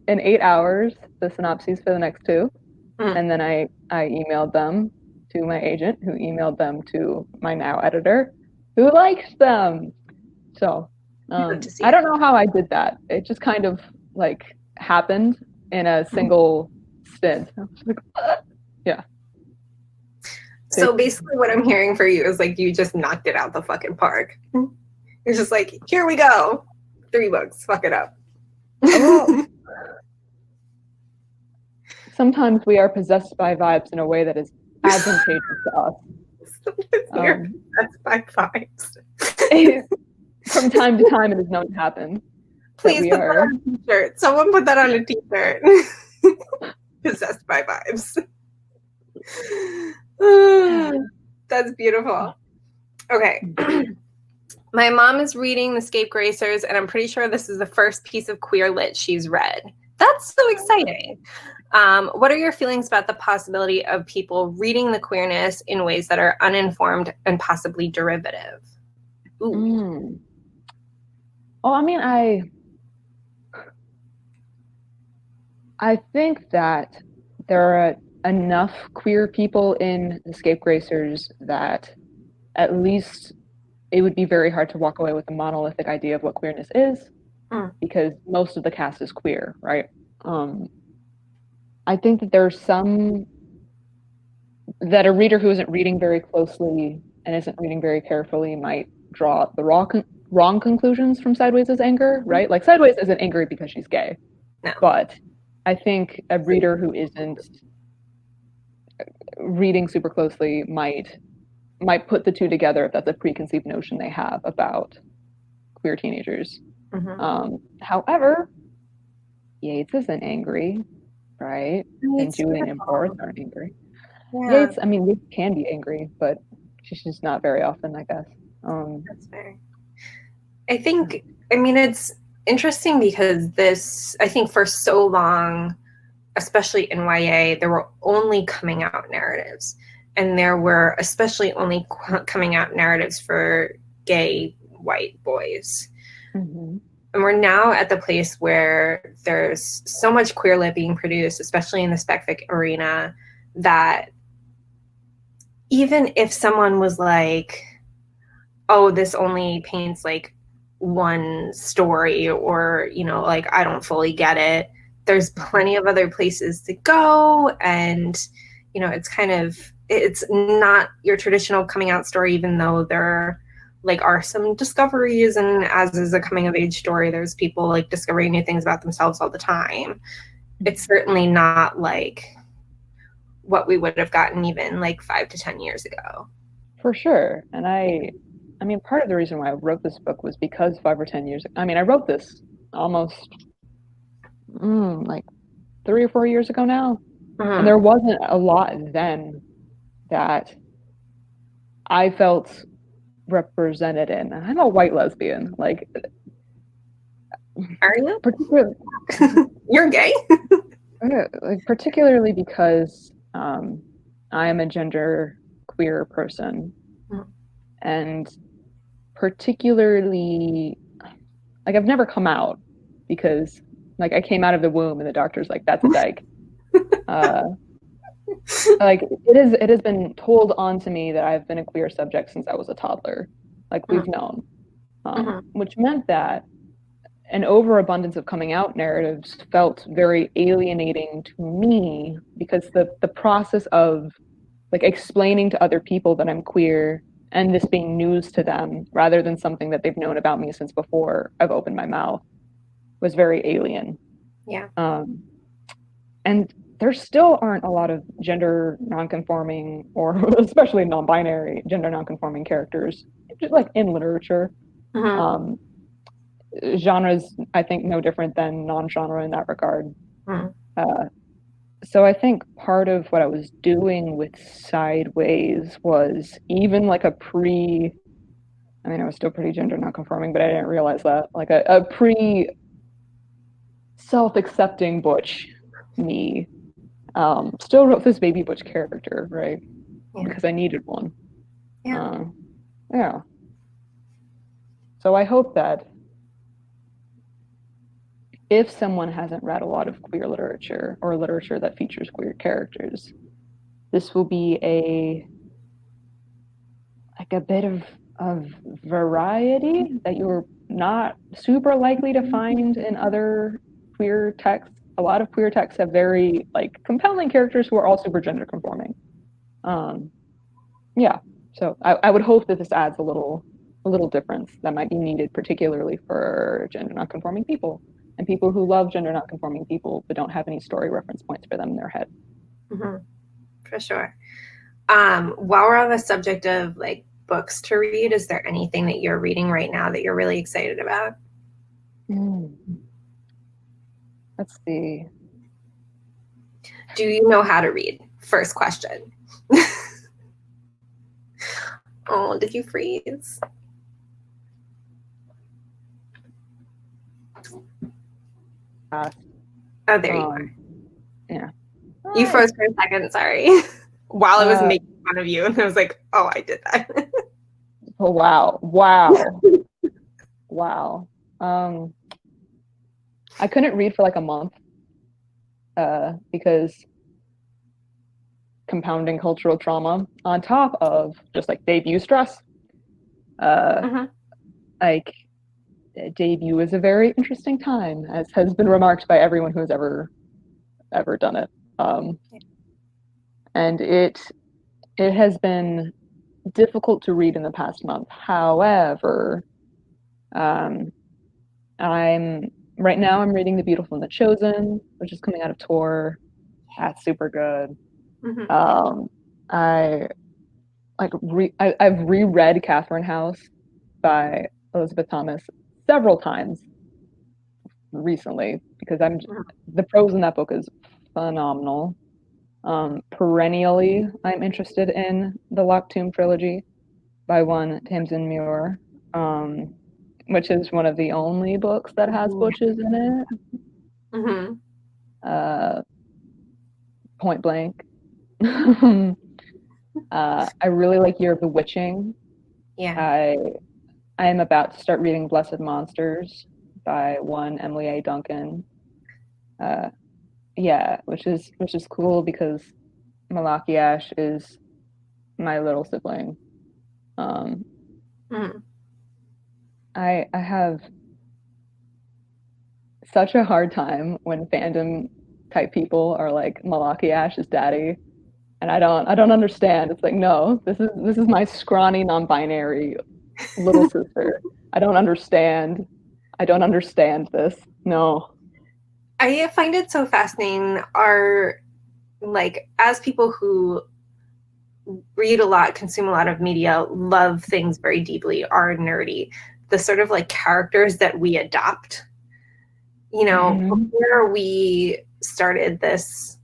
in 8 hours the synopses for the next two, and then I emailed them to my agent, who emailed them to my now editor, who liked them. So I don't know how I did that. It just kind of like happened in a single stint. Yeah. So basically what I'm hearing for you is like you just knocked it out the fucking park. It's just like, here we go. 3 books, fuck it up. Sometimes we are possessed by vibes in a way that is advantageous to us. We are possessed by vibes. From time to time, it is known to happen. Please put that on a t-shirt. Someone put that on a t-shirt. Possessed by vibes. That's beautiful. Okay. My mom is reading The Scapegracers, and I'm pretty sure this is the first piece of queer lit she's read. That's so exciting. What are your feelings about the possibility of people reading the queerness in ways that are uninformed and possibly derivative? Ooh. Oh, I mean, I think that there are enough queer people in The Scapegracers that at least it would be very hard to walk away with a monolithic idea of what queerness is, because most of the cast is queer, right? I think that there's some that a reader who isn't reading very closely and isn't reading very carefully might draw the wrong conclusions from Sideways' anger, right? Like Sideways isn't angry because she's gay, but I think a reader who isn't reading super closely might put the two together if that's a preconceived notion they have about queer teenagers. However, Yates isn't angry, right? And Julian and Boris aren't angry. Yates, I mean, Yates can be angry, but she's just not very often, I guess. That's fair. I mean, it's interesting because I think for so long, especially in YA, there were only coming out narratives. And there were especially only coming out narratives for gay white boys. And we're now at the place where there's so much queer lit being produced, especially in the spec fic arena, that even if someone was like, oh, this only paints like one story, or, you know, like, I don't fully get it, there's plenty of other places to go. And, you know, it's not your traditional coming out story, even though there like are some discoveries, and as is a coming of age story, there's people like discovering new things about themselves all the time. It's certainly not like what we would have gotten even like 5 to 10 years ago. For sure. And I mean, part of the reason why I wrote this book was because 5 or 10 years ago, I mean, I wrote this almost like 3 or 4 years ago now. And there wasn't a lot then that I felt represented in. I'm a white lesbian. Like, are you? Particularly, you're gay? Like, particularly because I am a gender queer person, and particularly, like, I've never come out because, like, I came out of the womb and the doctor's like, that's a dyke. Like, it has been told on to me that I've been a queer subject since I was a toddler. Like, we've known, which meant that an overabundance of coming out narratives felt very alienating to me, because the process of like explaining to other people that I'm queer and this being news to them rather than something that they've known about me since before I've opened my mouth was very alien. And there still aren't a lot of gender nonconforming, or especially non-binary gender nonconforming characters, just like in literature. Genres, I think, no different than non-genre in that regard. So I think part of what I was doing with Sideways was even like I was still pretty gender nonconforming, but I didn't realize that, like a self-accepting butch me still wrote this baby butch character, right? Because I needed one. So I hope that if someone hasn't read a lot of queer literature or literature that features queer characters, this will be a bit of variety that you're not super likely to find in other queer texts. A lot of queer texts have very like compelling characters who are all super gender conforming. Yeah, so I would hope that this adds a little difference that might be needed, particularly for gender nonconforming people and people who love gender nonconforming people but don't have any story reference points for them in their head. Mm-hmm. For sure. While we're on the subject of like books to read, is there anything that you're reading right now that you're really excited about? Let's see. Do you know how to read? First question. Oh, did you freeze? Oh, there you are. Yeah. You froze for a second, sorry. While I was making fun of you, and I was like, oh, I did that. Oh, wow. Wow. I couldn't read for like a month because compounding cultural trauma on top of just like debut stress. Like debut is a very interesting time, as has been remarked by everyone who's ever done it. And it has been difficult to read in the past month. However, I'm reading The Beautiful and the Chosen, which is coming out of Tor. That's super good. I've reread Catherine House by Elizabeth Thomas several times recently because the prose in that book is phenomenal. Perennially, I'm interested in the Locked Tomb trilogy by one Tamsin Muir, which is one of the only books that has bushes in it. Point blank. I really like Year of the Witching. Yeah. I am about to start reading Blessed Monsters by one Emily A. Duncan. Yeah, which is cool because Malaki Ash is my little sibling. I have such a hard time when fandom type people are like Malaki Ash's daddy, and I don't understand. It's like, no, this is my scrawny non-binary little sister. I don't understand this. No. I find it so fascinating. Like, as people who read a lot, consume a lot of media, love things very deeply, are nerdy, the sort of like characters that we adopt. You know, before we started this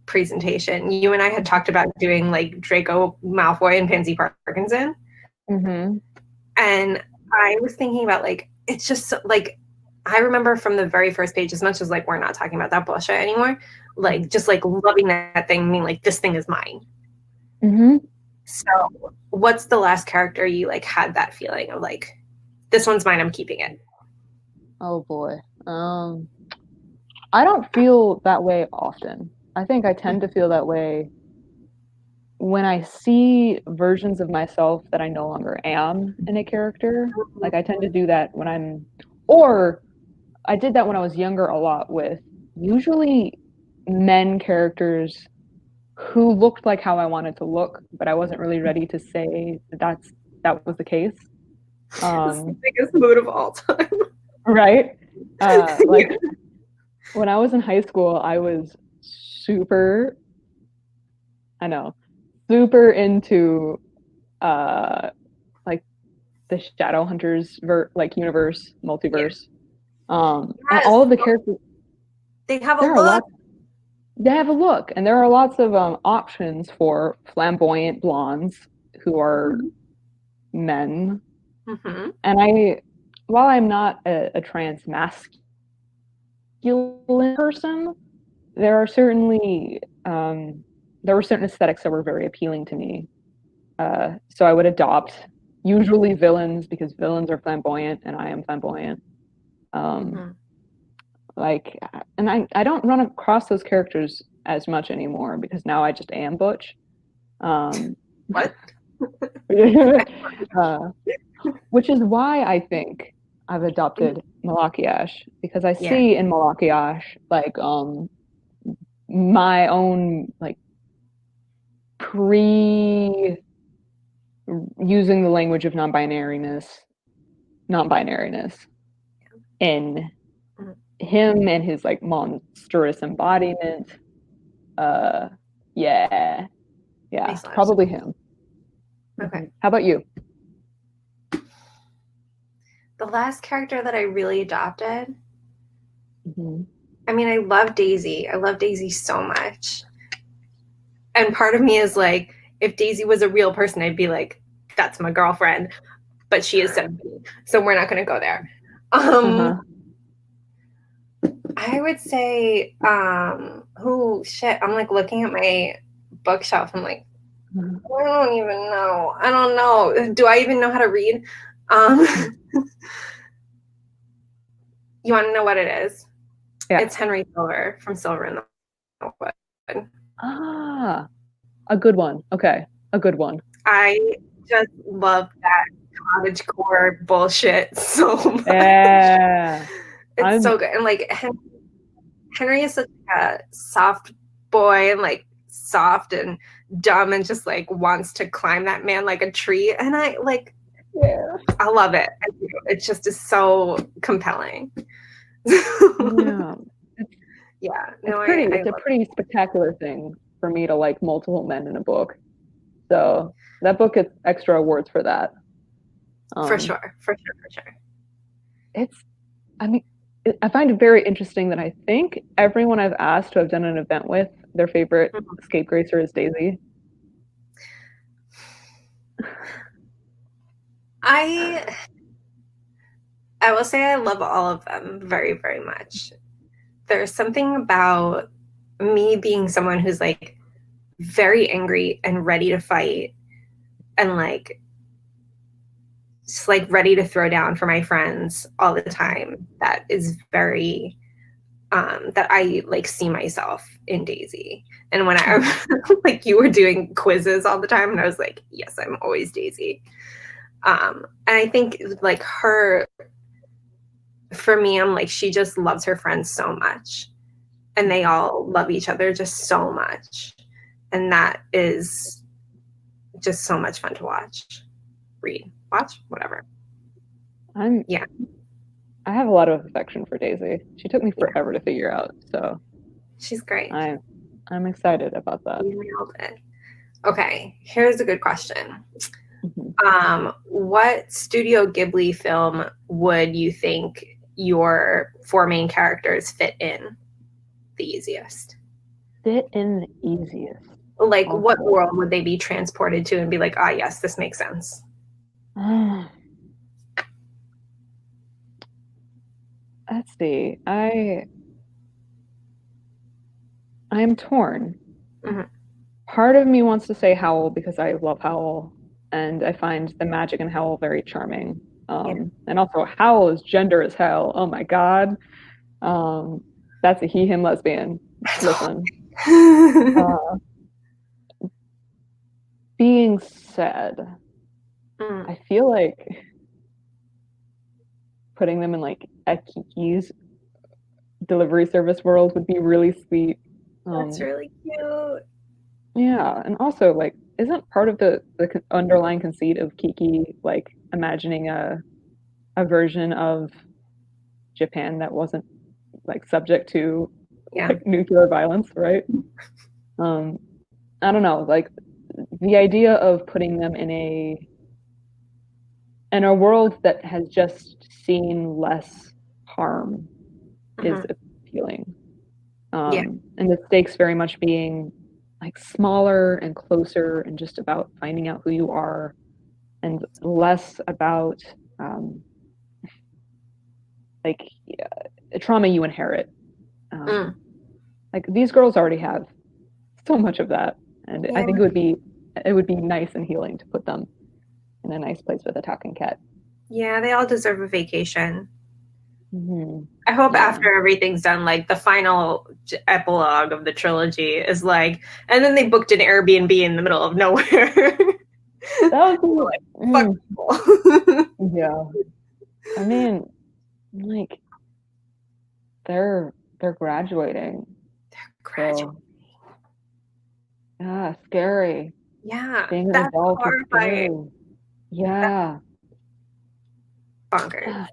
presentation, you and I had talked about doing like Draco Malfoy and Pansy Parkinson. And I was thinking about like, it's just like, I remember from the very first page, as much as like we're not talking about that bullshit anymore, like just like loving that thing, being like, this thing is mine. So what's the last character you like had that feeling of like, this one's mine, I'm keeping it? Oh boy. I don't feel that way often. I think I tend to feel that way when I see versions of myself that I no longer am in a character. Like I tend to do that or I did that when I was younger a lot with usually men characters who looked like how I wanted to look, but I wasn't really ready to say that was the case. It's the biggest mood of all time. Right? Like when I was in high school, I was super into like the Shadowhunters universe, multiverse. And all of the characters, they have a look. They have a look, and there are lots of options for flamboyant blondes who are men. And while I'm not a trans masculine person, there were certain aesthetics that were very appealing to me. So I would adopt usually villains because villains are flamboyant and I am flamboyant. Like, and I don't run across those characters as much anymore because now I just am butch. What? Which is why I think I've adopted Malakiash, because I see in Malakiash like my own like pre using the language of non-binariness in him and his like monstrous embodiment. Yeah, probably him. Okay. How about you? The last character that I really adopted, I mean, I love Daisy. I love Daisy so much. And part of me is like, if Daisy was a real person, I'd be like, that's my girlfriend. But she is 17, so we're not going to go there. I would say, I'm like looking at my bookshelf. I'm like, I don't even know. I don't know. Do I even know how to read? You want to know what it is? Yeah. It's Henry Silver from Silver in the Wood. Ah, a good one. Okay, a good one. I just love that cottagecore bullshit so much. Yeah. It's so good. And like Henry is such a soft boy and like soft and dumb and just like wants to climb that man like a tree. And I like, I love it. It just is so compelling. Yeah. It's a pretty spectacular thing for me to like multiple men in a book. So that book gets extra awards for that. For sure. I find it very interesting that I think everyone I've asked to have done an event with, their favorite Scapegracer is Daisy. I will say I love all of them very, very much. There's something about me being someone who's like very angry and ready to fight and like just like ready to throw down for my friends all the time. That is very that I like see myself in Daisy. And when I like you were doing quizzes all the time and I was like, yes, I'm always Daisy. And I think like her, for me, I'm like, she just loves her friends so much and they all love each other just so much. And that is just so much fun to watch, read, watch, whatever. I have a lot of affection for Daisy. She took me forever to figure out, so she's great. I'm excited about that. You nailed it. Okay, here's a good question. What Studio Ghibli film would you think your four main characters fit in the easiest? Fit in the easiest? Like, what world would they be transported to and be like, ah, yes, this makes sense? Let's see. I am torn. Part of me wants to say Howl because I love Howl, and I find the magic in Howl very charming. And also, Howl is gender as hell. Oh my god. That's a he/him lesbian. Listen. Being said, I feel like putting them in like a Kiki's delivery service world would be really sweet. That's really cute. Yeah, and also like, isn't part of the underlying conceit of Kiki like imagining a version of Japan that wasn't like subject to like nuclear violence, right? I don't know, like the idea of putting them in a world that has just seen less harm is appealing. And the stakes very much being like smaller and closer and just about finding out who you are and less about trauma you inherit. Like these girls already have so much of that, and I think it would be nice and healing to put them in a nice place with a talking cat. Yeah, they all deserve a vacation. Mm-hmm. I hope after everything's done, like the final epilogue of the trilogy is like, and then they booked an Airbnb in the middle of nowhere. That was like, fuck yeah. I mean, like they're graduating. graduate. So, yeah, scary. Yeah, Being an that's adult is scary. horrifying. Yeah. Bonkers.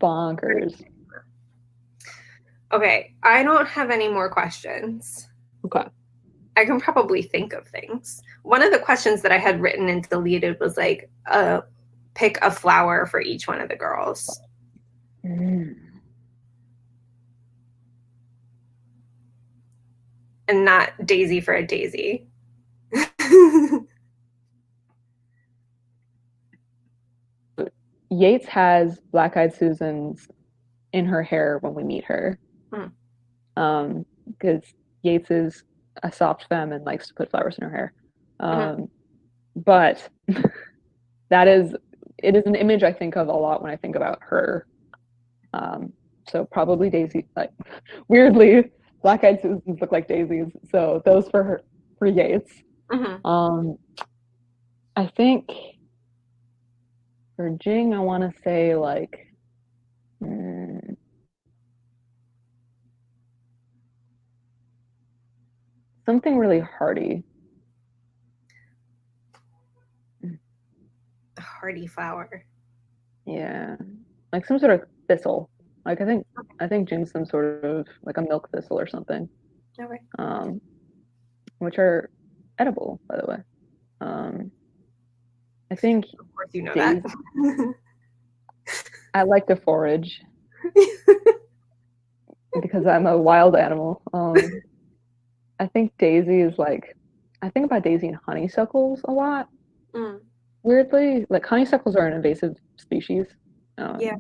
Bonkers. Okay, I don't have any more questions. Okay. I can probably think of things. One of the questions that I had written and deleted was like, pick a flower for each one of the girls. Mm. And not Daisy for a daisy. Yates has black-eyed Susans in her hair when we meet her. Because Yates is a soft femme and likes to put flowers in her hair. But it is an image I think of a lot when I think about her. So probably Daisy. Like, weirdly, black-eyed Susans look like daisies. So those for Yates. I think for Jing, I want to say like something really hardy. A hardy flower. Yeah, like some sort of thistle. Like I think Jing's some sort of like a milk thistle or something. Okay. Which are edible, by the way. I think of course you know that. I like to forage because I'm a wild animal. I think Daisy is like, I think about Daisy and honeysuckles a lot. Weirdly, like honeysuckles are an invasive species. Yeah.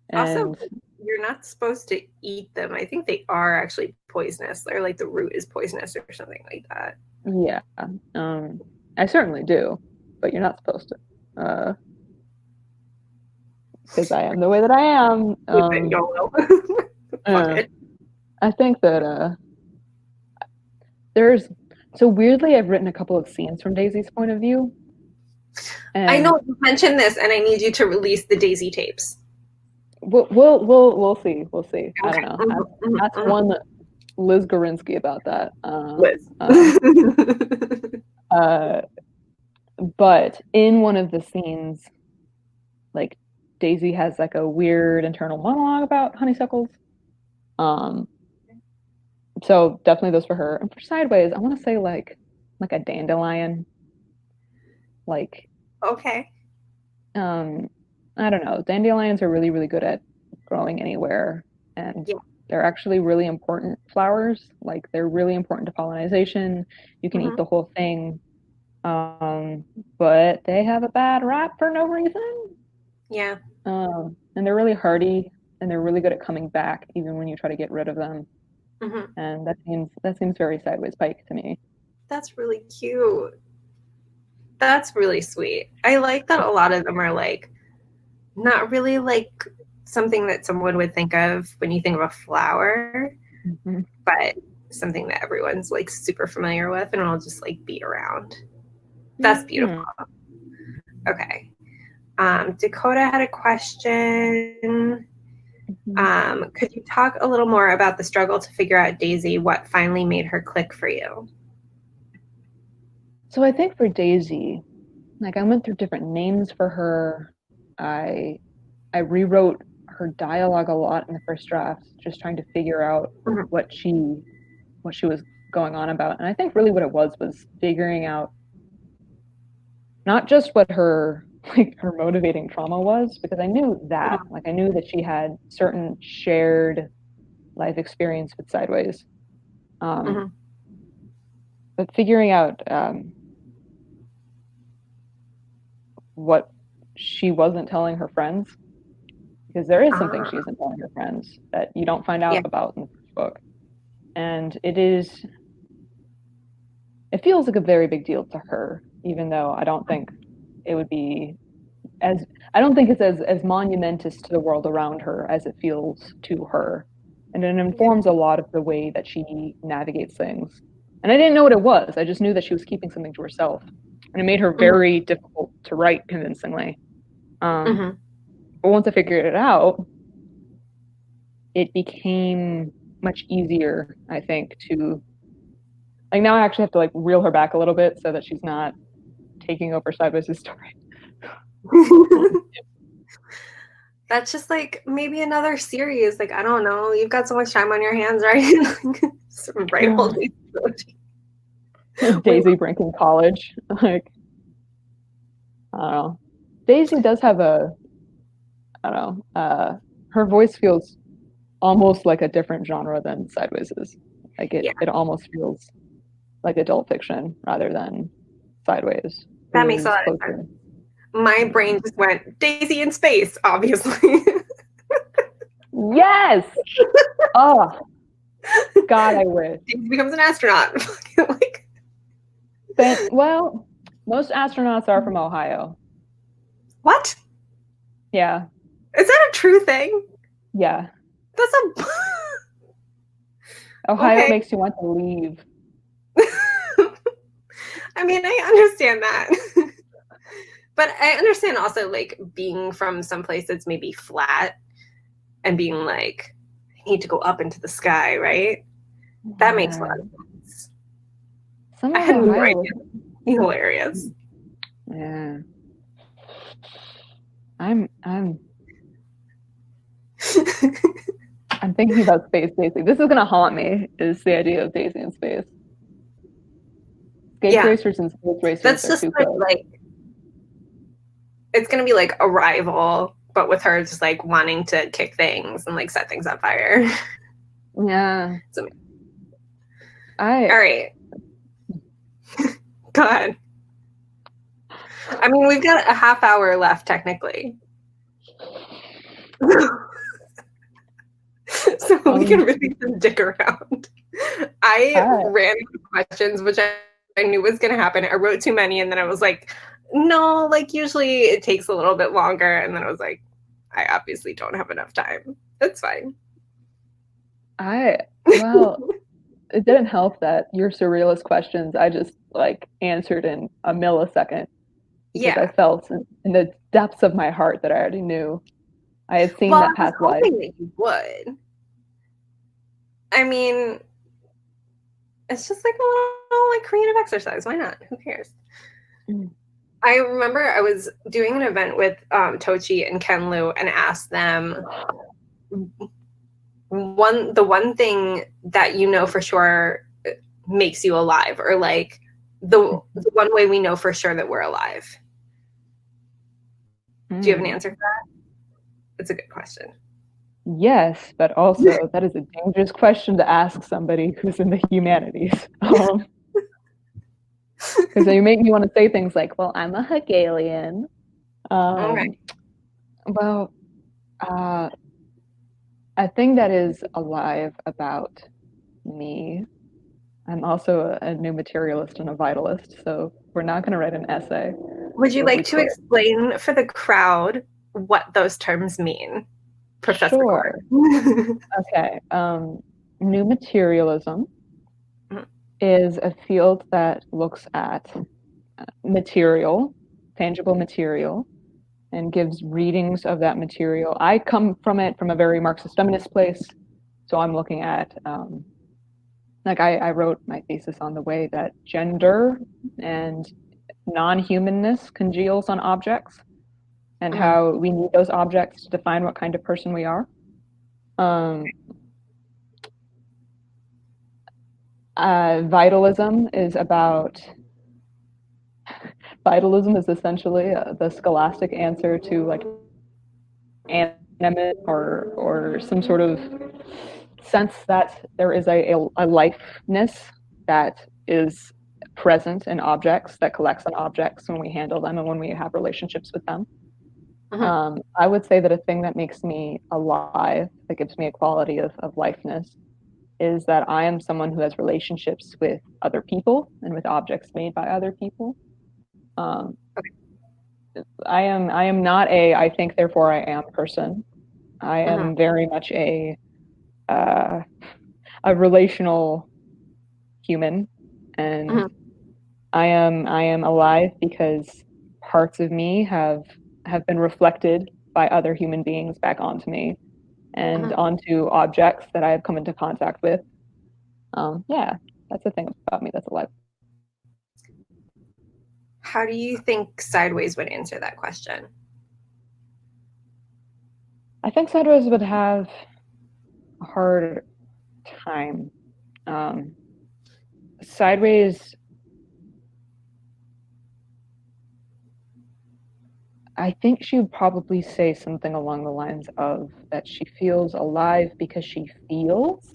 And also, you're not supposed to eat them. I think they are actually poisonous. They're like the root is poisonous or something like that. Yeah. I certainly do, but you're not supposed to. Because I am the way that I am. I think that so weirdly I've written a couple of scenes from Daisy's point of view. And I know you mentioned this, and I need you to release the Daisy tapes. We'll see. We'll see. Okay. I don't know. That's one that Liz Gorinsky about that. Liz. But in one of the scenes, like Daisy has like a weird internal monologue about honeysuckles. So definitely those for her. And for Sideways, I want to say like a dandelion. Like okay. I don't know. Dandelions are really, really good at growing anywhere, and they're actually really important flowers. Like they're really important to pollination. You can eat the whole thing, but they have a bad rap for no reason. Yeah. And they're really hardy, and they're really good at coming back, even when you try to get rid of them. And that seems very Sideways Pike to me. That's really cute. That's really sweet. I like that a lot of them are like not really like something that someone would think of when you think of a flower, but something that everyone's like super familiar with and will just like be around. That's beautiful. Okay. Dakota had a question. Could you talk a little more about the struggle to figure out Daisy, what finally made her click for you? So I think for Daisy, like I went through different names for her. I rewrote her dialogue a lot in the first draft, just trying to figure out what she was going on about. And I think really what it was figuring out not just what her motivating trauma was, because I knew that, like I knew that she had certain shared life experience with Sideways. But figuring out what she wasn't telling her friends, because there is something she isn't telling her friends that you don't find out about in the first book. And it feels like a very big deal to her, even though I don't think it would be as I don't think it's as monumentous to the world around her as it feels to her, and it informs a lot of the way that she navigates things. And I didn't know what it was. I just knew that she was keeping something to herself, and it made her very difficult to write convincingly. But once I figured it out, it became much easier, I think, to like now I actually have to like reel her back a little bit so that she's not taking over Sideways' story. That's just like maybe another series. Like, I don't know. You've got so much time on your hands, right? Write a whole new trilogy. Daisy Brink in college. Like, I don't know. Daisy does have her voice feels almost like a different genre than Sideways is. Like it almost feels like adult fiction rather than Sideways. That makes a lot of sense. My brain just went Daisy in space, obviously. Yes. Oh, God, I wish. Daisy becomes an astronaut. Well, most astronauts are from Ohio. What? Yeah. Is that a true thing? Yeah. That's a... Ohio makes you want to leave. I mean, I understand that. But I understand also, like, being from someplace that's maybe flat and being like, I need to go up into the sky, right? Yeah. That makes a lot of sense. I had no idea. Hilarious. Yeah. I'm thinking about Space Daisy. This is gonna haunt me, is the idea of Daisy in space. Scapegracers and Space Racers. That's just like it's gonna be like Arrival, but with her just like wanting to kick things and like set things on fire. Yeah. So, all right. Go ahead. I mean, we've got a half hour left technically. So we can really just dick around. I ran out of questions, which I knew was going to happen. I wrote too many, and then I was like, no, like usually it takes a little bit longer. And then I was like, I obviously don't have enough time. That's fine. Well, it didn't help that your surrealist questions I just like answered in a millisecond. Because I felt in the depths of my heart that I already knew. I had seen that past life. That you would. I mean, it's just like a little like creative exercise. Why not? Who cares? I remember I was doing an event with Tochi and Ken Liu and asked them the one thing that you know for sure makes you alive, or like the one way we know for sure that we're alive. Do you have an answer for that? It's a good question. Yes, but also that is a dangerous question to ask somebody who's in the humanities. Because they make me want to say things like, well, I'm a Hegelian. Well, a thing that is alive about me, I'm also a new materialist and a vitalist, so we're not going to write an essay. Would you like to explain for the crowd what those terms mean, Professor? Sure. Okay. New materialism is a field that looks at material, tangible material, and gives readings of that material. I come from it from a very Marxist feminist place, so I'm looking at I wrote my thesis on the way that gender and non-humanness congeals on objects, and how we need those objects to define what kind of person we are. Vitalism is essentially the scholastic answer to like animate or some sort of sense that there is a lifeness that is present in objects, that collects on objects when we handle them and when we have relationships with them. I would say that a thing that makes me alive, that gives me a quality of lifeness, is that I am someone who has relationships with other people and with objects made by other people. I am not a I think therefore I am person. I am very much a relational human, and I am alive because parts of me have been reflected by other human beings back onto me and onto objects that I have come into contact with. Yeah, that's the thing about me that's alive. How do you think Sideways would answer that question? I think Sideways would have a hard time. Sideways, I think she would probably say something along the lines of that she feels alive because she feels.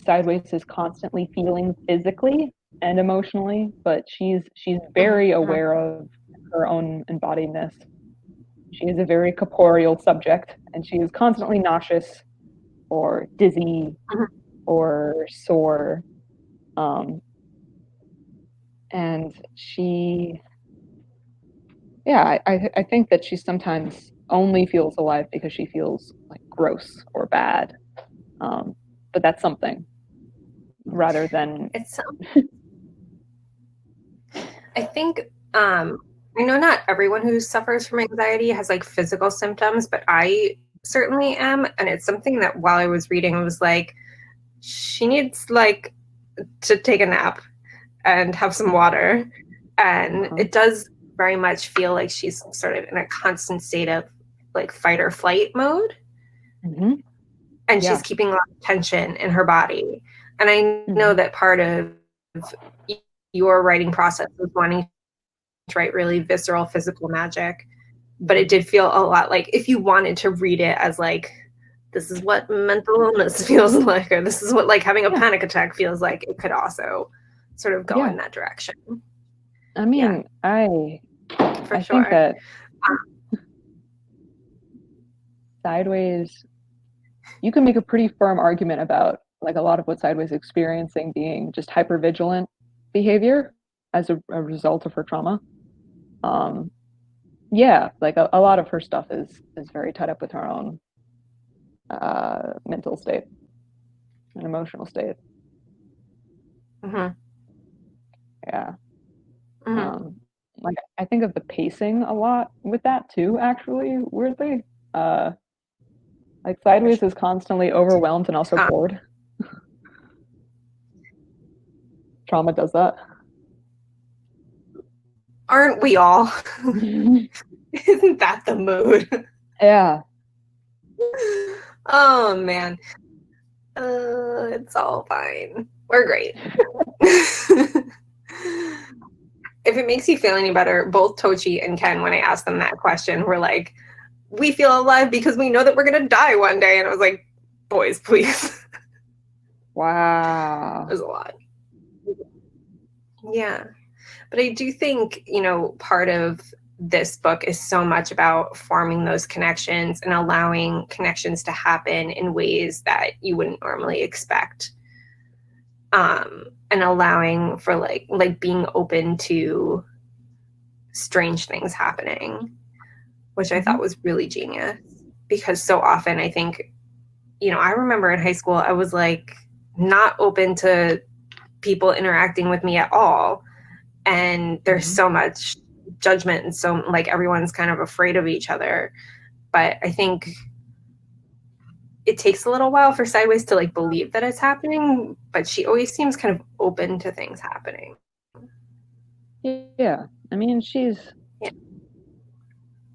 Sideways is constantly feeling physically and emotionally, but she's very aware of her own embodiedness. She is a very corporeal subject, and she is constantly nauseous or dizzy or sore. And she, yeah, I think that she sometimes only feels alive because she feels like gross or bad. But that's something rather than it's I think I know not everyone who suffers from anxiety has like physical symptoms, but I certainly am, and it's something that while I was reading I was like, she needs like to take a nap and have some water, and it does very much feel like she's sort of in a constant state of like fight or flight mode. And she's keeping a lot of tension in her body. And I know that part of your writing process was wanting to write really visceral physical magic, but it did feel a lot like if you wanted to read it as like, this is what mental illness feels like, or this is what like having a panic attack feels like, it could also sort of go in that direction. I mean, I think that Sideways, you can make a pretty firm argument about like a lot of what Sideways is experiencing being just hypervigilant behavior as a result of her trauma. Like a lot of her stuff is very tied up with her own mental state and emotional state. Like I think of the pacing a lot with that too, actually, weirdly. Like Sideways is constantly overwhelmed and also bored. Trauma does that. Aren't we all? Isn't that the mood? Yeah. Oh man. It's all fine. We're great. If it makes you feel any better, both Tochi and Ken, when I asked them that question, were like, we feel alive because we know that we're going to die one day. And I was like, boys, please. Wow. It was a lot. Yeah. But I do think, part of this book is so much about forming those connections and allowing connections to happen in ways that you wouldn't normally expect. And allowing for like being open to strange things happening, which I thought was really genius, because so often I think, I remember in high school, I was like not open to people interacting with me at all. And there's so much judgment, and so like everyone's kind of afraid of each other. But I think it takes a little while for Sideways to like believe that it's happening, but she always seems kind of open to things happening. Yeah. I mean,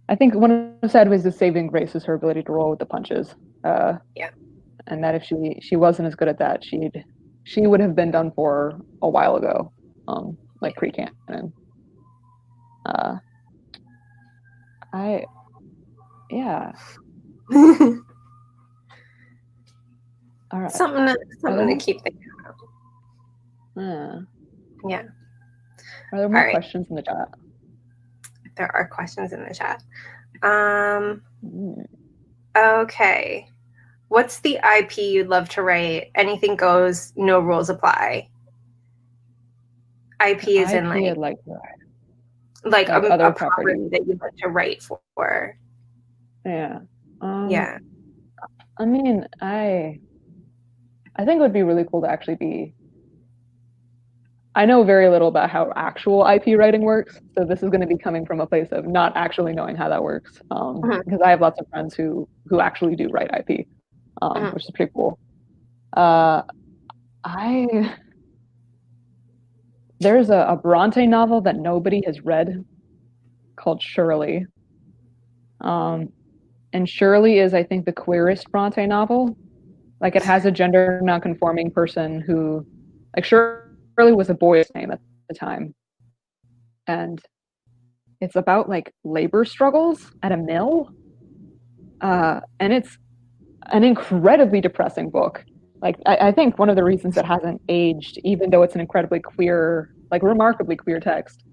I think one of Sideways' saving grace is her ability to roll with the punches. And that if she wasn't as good at that, she would have been done for a while ago, like pre-canon. All right. Something to keep thinking about. Yeah. Are there more questions in the chat? There are questions in the chat. Okay. What's the IP you'd love to write? Anything goes, no rules apply. IP is in Like other a property properties that you'd like to write for. Yeah. Yeah. I mean, I think it would be really cool to actually be. I know very little about how actual IP writing works, so this is going to be coming from a place of not actually knowing how that works. Because I have lots of friends who actually do write IP, which is pretty cool. There's a Bronte novel that nobody has read called Shirley. And Shirley is, I think, the queerest Bronte novel. Like, it has a gender nonconforming person who, like, Shirley was a boy's name at the time. And it's about, like, labor struggles at a mill. And it's an incredibly depressing book. Like, I think one of the reasons it hasn't aged, even though it's an incredibly queer, like, remarkably queer text,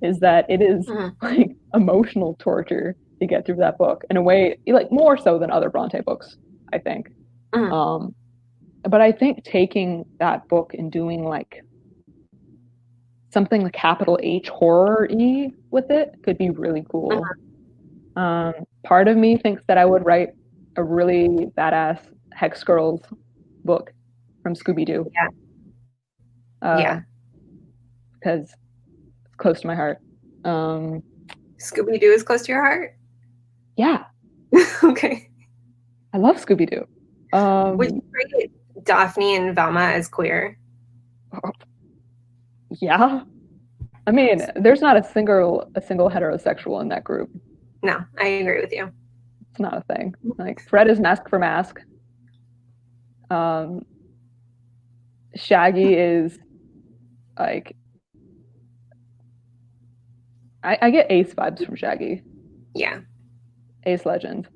is that it is, like, emotional torture to get through that book in a way, like, more so than other Bronte books, I think. But I think taking that book and doing, like, something like capital H horror-y with it could be really cool. Part of me thinks that I would write a really badass Hex Girls book from Scooby-Doo. Yeah. Because it's close to my heart. Scooby-Doo is close to your heart? Yeah. Okay. I love Scooby-Doo. Would you rate Daphne and Velma as queer? Yeah. I mean, there's not a single heterosexual in that group. No, I agree with you. It's not a thing. Like, Fred is Mask for Mask. Shaggy is, like, I get Ace vibes from Shaggy. Yeah. Ace Legend.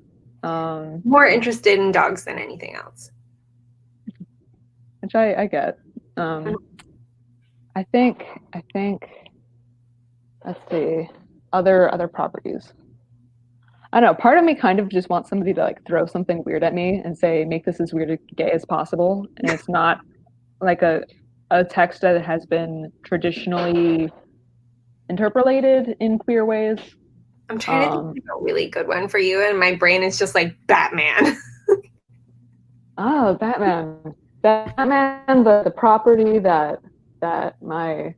More interested in dogs than anything else. Which I get. I think let's see, other properties. I don't know, part of me kind of just wants somebody to, like, throw something weird at me and say, make this as weird and gay as possible. And it's not like a text that has been traditionally interpolated in queer ways. I'm trying to think of a really good one for you, and my brain is just like Batman. Oh, Batman, the property that my,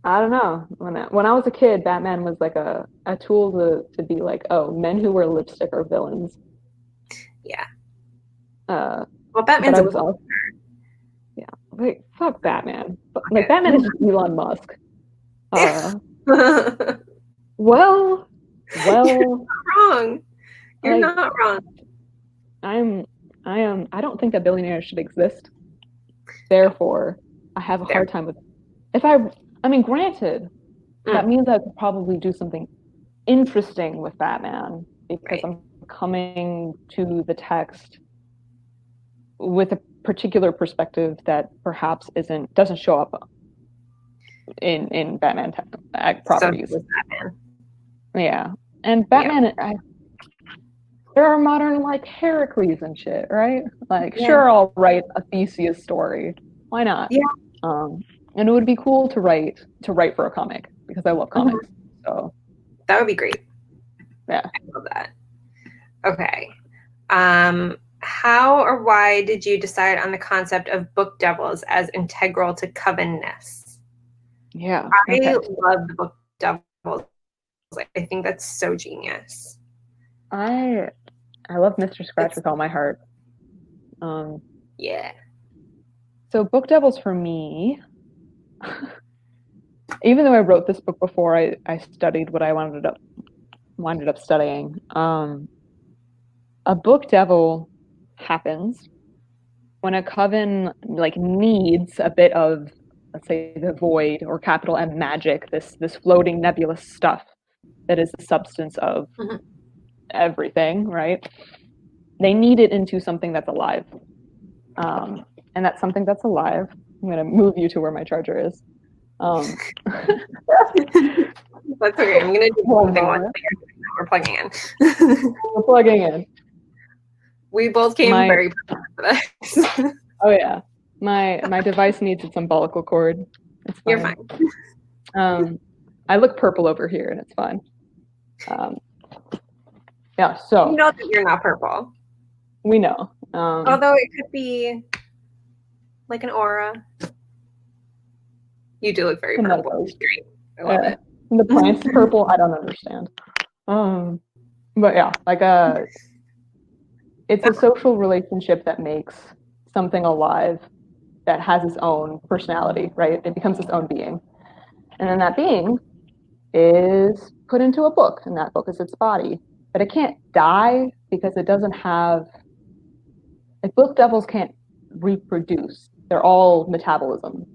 I don't know, when I was a kid, Batman was like a tool to be like, oh, men who wear lipstick are villains. Yeah. Well, Batman's yeah. Wait, fuck Batman. Like, Batman is just Elon Musk. Well. You're not wrong. You're like, not wrong. I don't think that billionaires should exist. Therefore, I have a hard time with. I mean, granted, that means I could probably do something interesting with Batman because I'm coming to the text with a particular perspective that perhaps doesn't show up in Batman properties. So Batman. Yeah, and Batman. There are modern, like, Heracles and shit, right? Like, sure, I'll write a Theseus story. Why not? Yeah. And it would be cool to write for a comic because I love comics. So that would be great. Yeah, I love that. Okay. How or why did you decide on the concept of book devils as integral to Covenness? Yeah, I love the book devils. I think that's so genius. I love Mr. Scratch with all my heart. Yeah. So book devils for me, even though I wrote this book before I studied what I wound up studying, a book devil happens when a coven, like, needs a bit of, let's say, the void or capital M magic, this floating nebulous stuff that is the substance of everything, right? They need it into something that's alive. And that's something that's alive. I'm going to move you to where my charger is. That's okay. I'm going to do one thing once we're plugging in. We're plugging in. We both came very prepared for this. Oh, yeah. My device needs its umbilical cord. It's fine. You're fine. I look purple over here, and it's fine. Yeah, so... You know that you're not purple. We know. Although it could be like an aura. You do look very purple. It's great. I love it. The plant's purple, I don't understand. But yeah, like it's a social relationship that makes something alive that has its own personality, right? It becomes its own being. And then that being is put into a book, and that book is its body. But it can't die because it doesn't have... Like, book devils can't reproduce. They're all metabolism.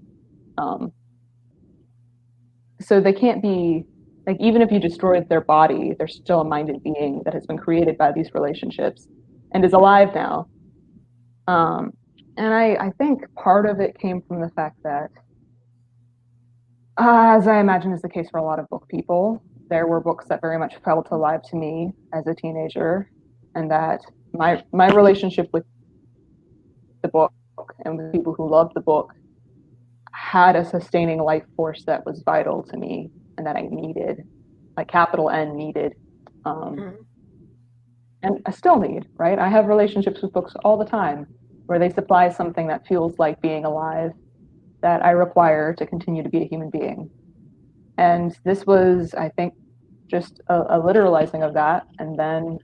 So they can't be... Like, even if you destroy their body, they're still a minded being that has been created by these relationships and is alive now. And I think part of it came from the fact that, as I imagine is the case for a lot of book people, there were books that very much felt alive to me as a teenager, and that my relationship with the book and with people who loved the book had a sustaining life force that was vital to me and that I needed, like capital N needed, and I still need, right? I have relationships with books all the time where they supply something that feels like being alive that I require to continue to be a human being. And this was, I think, just a literalizing of that, and then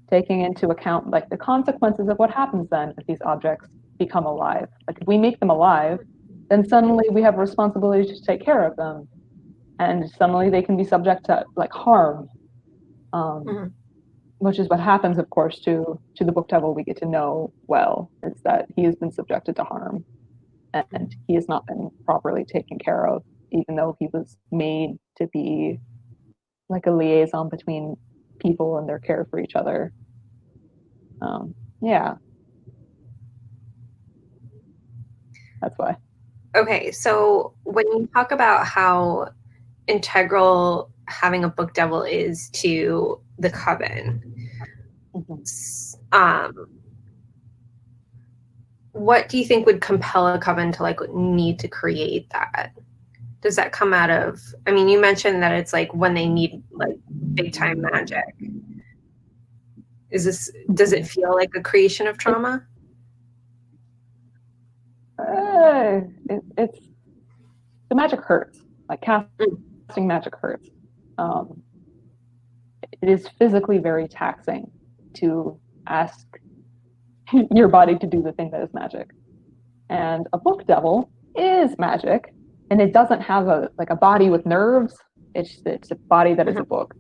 taking into account like the consequences of what happens then if these objects become alive. Like, if we make them alive, then suddenly we have a responsibility to take care of them, and suddenly they can be subject to like harm, which is what happens, of course, to the book devil we get to know well, is that he has been subjected to harm and he has not been properly taken care of, even though he was made to be like a liaison between people and their care for each other. Yeah, that's why. Okay, so when you talk about how integral having a book devil is to the coven, what do you think would compel a coven to like need to create that? Does that come out of, I mean, you mentioned that it's like when they need like big time magic. Does it feel like a creation of trauma? It's the magic hurts. Like, casting magic hurts. It is physically very taxing to ask your body to do the thing that is magic. And a book devil is magic, and it doesn't have a body with nerves. It's a body that is a book.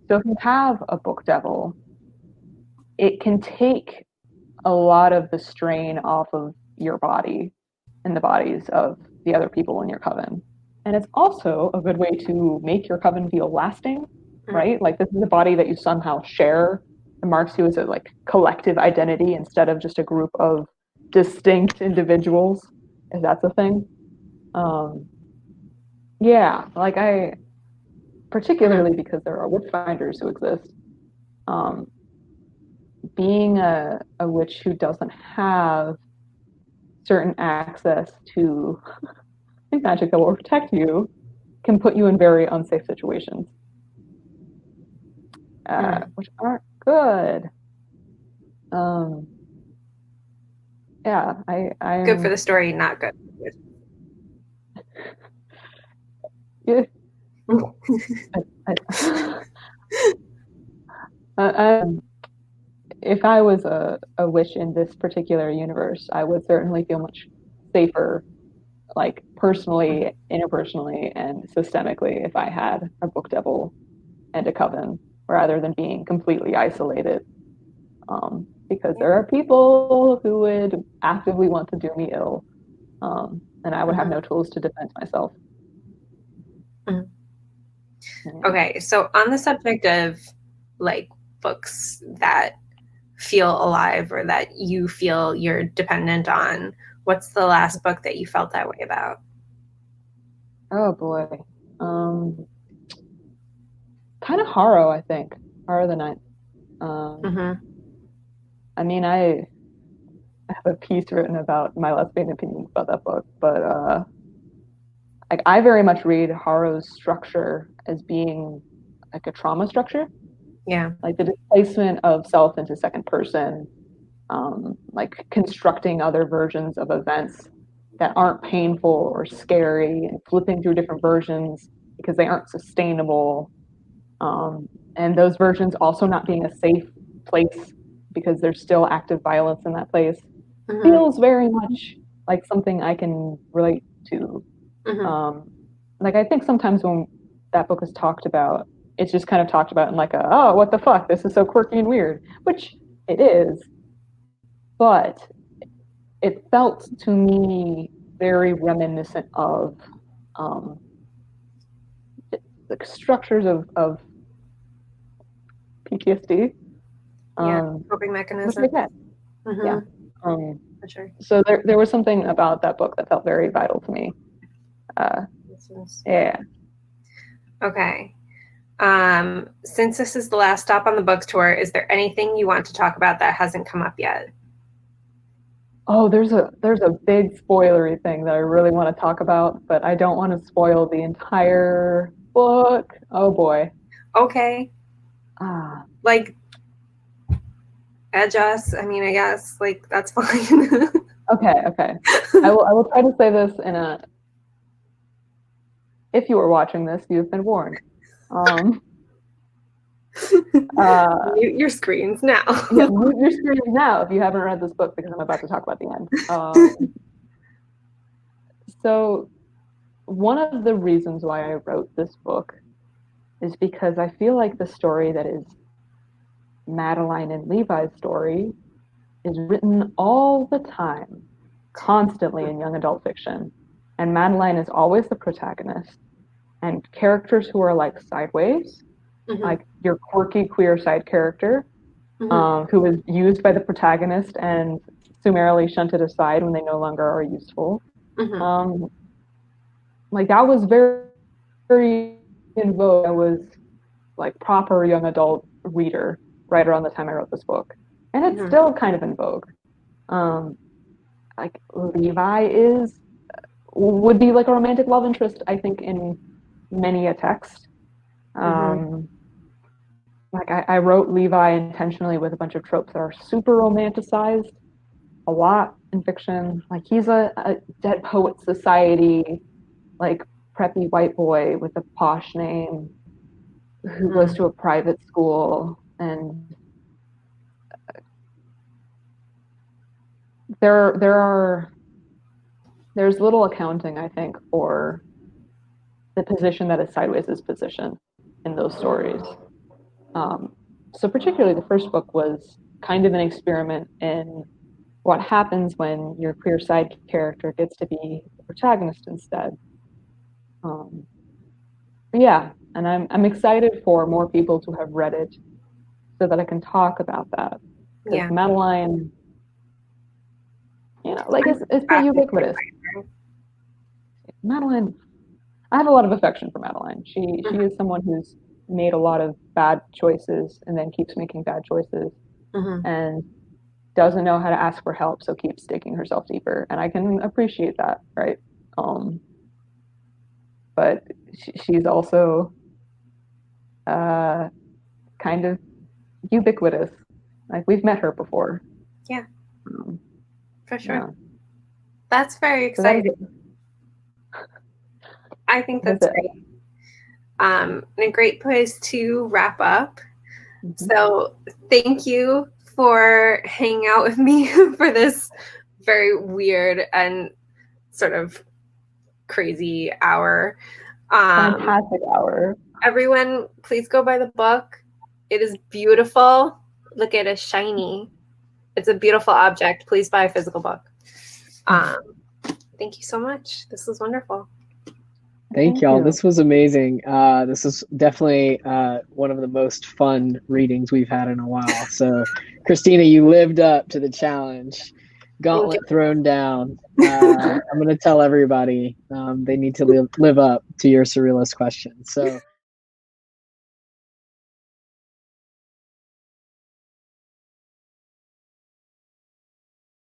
So if you have a book devil, it can take a lot of the strain off of your body and the bodies of the other people in your coven. And it's also a good way to make your coven feel lasting, right? Like, this is a body that you somehow share. It marks you as a like collective identity instead of just a group of distinct individuals, if that's a thing. Yeah, like particularly because there are witchfinders who exist. Being a witch who doesn't have certain access to magic that will protect you can put you in very unsafe situations, which aren't good. Yeah, I good for the story, not good. Yeah. If I was a witch in this particular universe, I would certainly feel much safer, like personally, interpersonally, and systemically, if I had a book devil and a coven, rather than being completely isolated. Because there are people who would actively want to do me ill, and I would have no tools to defend myself. Okay, so on the subject of like books that feel alive or that you feel you're dependent on, what's the last book that you felt that way about? Oh boy. Kind of Harrow, I think. Harrow the Ninth. I mean, I have a piece written about my lesbian opinions about that book, but like I very much read Haru's structure as being like a trauma structure. Yeah. Like the displacement of self into second person, like constructing other versions of events that aren't painful or scary and flipping through different versions because they aren't sustainable. And those versions also not being a safe place because there's still active violence in that place feels very much like something I can relate to. Like I think sometimes when that book is talked about, it's just kind of talked about in like a, oh, what the fuck, this is so quirky and weird, which it is, but it felt to me very reminiscent of the structures of PTSD. Coping mechanism. Yeah. For sure. So there was something about that book that felt very vital to me. Yeah. Okay. Since this is the last stop on the book tour, is there anything you want to talk about that hasn't come up yet? Oh, there's a big spoilery thing that I really want to talk about, but I don't want to spoil the entire book. Oh boy. Okay. Like, edge us. I mean, I guess like that's fine. Okay. I will try to say this in a. If you are watching this, you've been warned. Mute your screens now. Yeah, mute your screens now if you haven't read this book because I'm about to talk about the end. So one of the reasons why I wrote this book is because I feel like the story that is Madeline and Levi's story is written all the time, constantly in young adult fiction. And Madeline is always the protagonist. And characters who are like sideways, like your quirky queer side character, who is used by the protagonist and summarily shunted aside when they no longer are useful. Like that was very, very in vogue. I was like proper young adult reader right around the time I wrote this book. And it's still kind of in vogue. Like Levi would be like a romantic love interest, I think, in many a text. Like I wrote Levi intentionally with a bunch of tropes that are super romanticized a lot in fiction. Like he's a Dead Poets Society, like preppy white boy with a posh name who goes to a private school, and there's little accounting, I think, for the position that is Sideways' position in those stories. So particularly the first book was kind of an experiment in what happens when your queer side character gets to be the protagonist instead. Yeah, and I'm excited for more people to have read it so that I can talk about that. Because Madeline, you know, like it's pretty ubiquitous. Madeline, I have a lot of affection for Madeline. She is someone who's made a lot of bad choices and then keeps making bad choices and doesn't know how to ask for help, so keeps digging herself deeper. And I can appreciate that, right? But she's also kind of ubiquitous. Like we've met her before. Yeah, for sure. Yeah. That's very exciting. I think that's great. And a great place to wrap up. So thank you for hanging out with me for this very weird and sort of crazy hour. Fantastic hour. Everyone, please go buy the book. It is beautiful. Look at it, shiny. It's a beautiful object. Please buy a physical book. Thank you so much. This was wonderful. Thank y'all. This was amazing. This is definitely one of the most fun readings we've had in a while. So, Christina, you lived up to the challenge. Gauntlet thrown down. I'm going to tell everybody they need to live up to your surrealist question. So,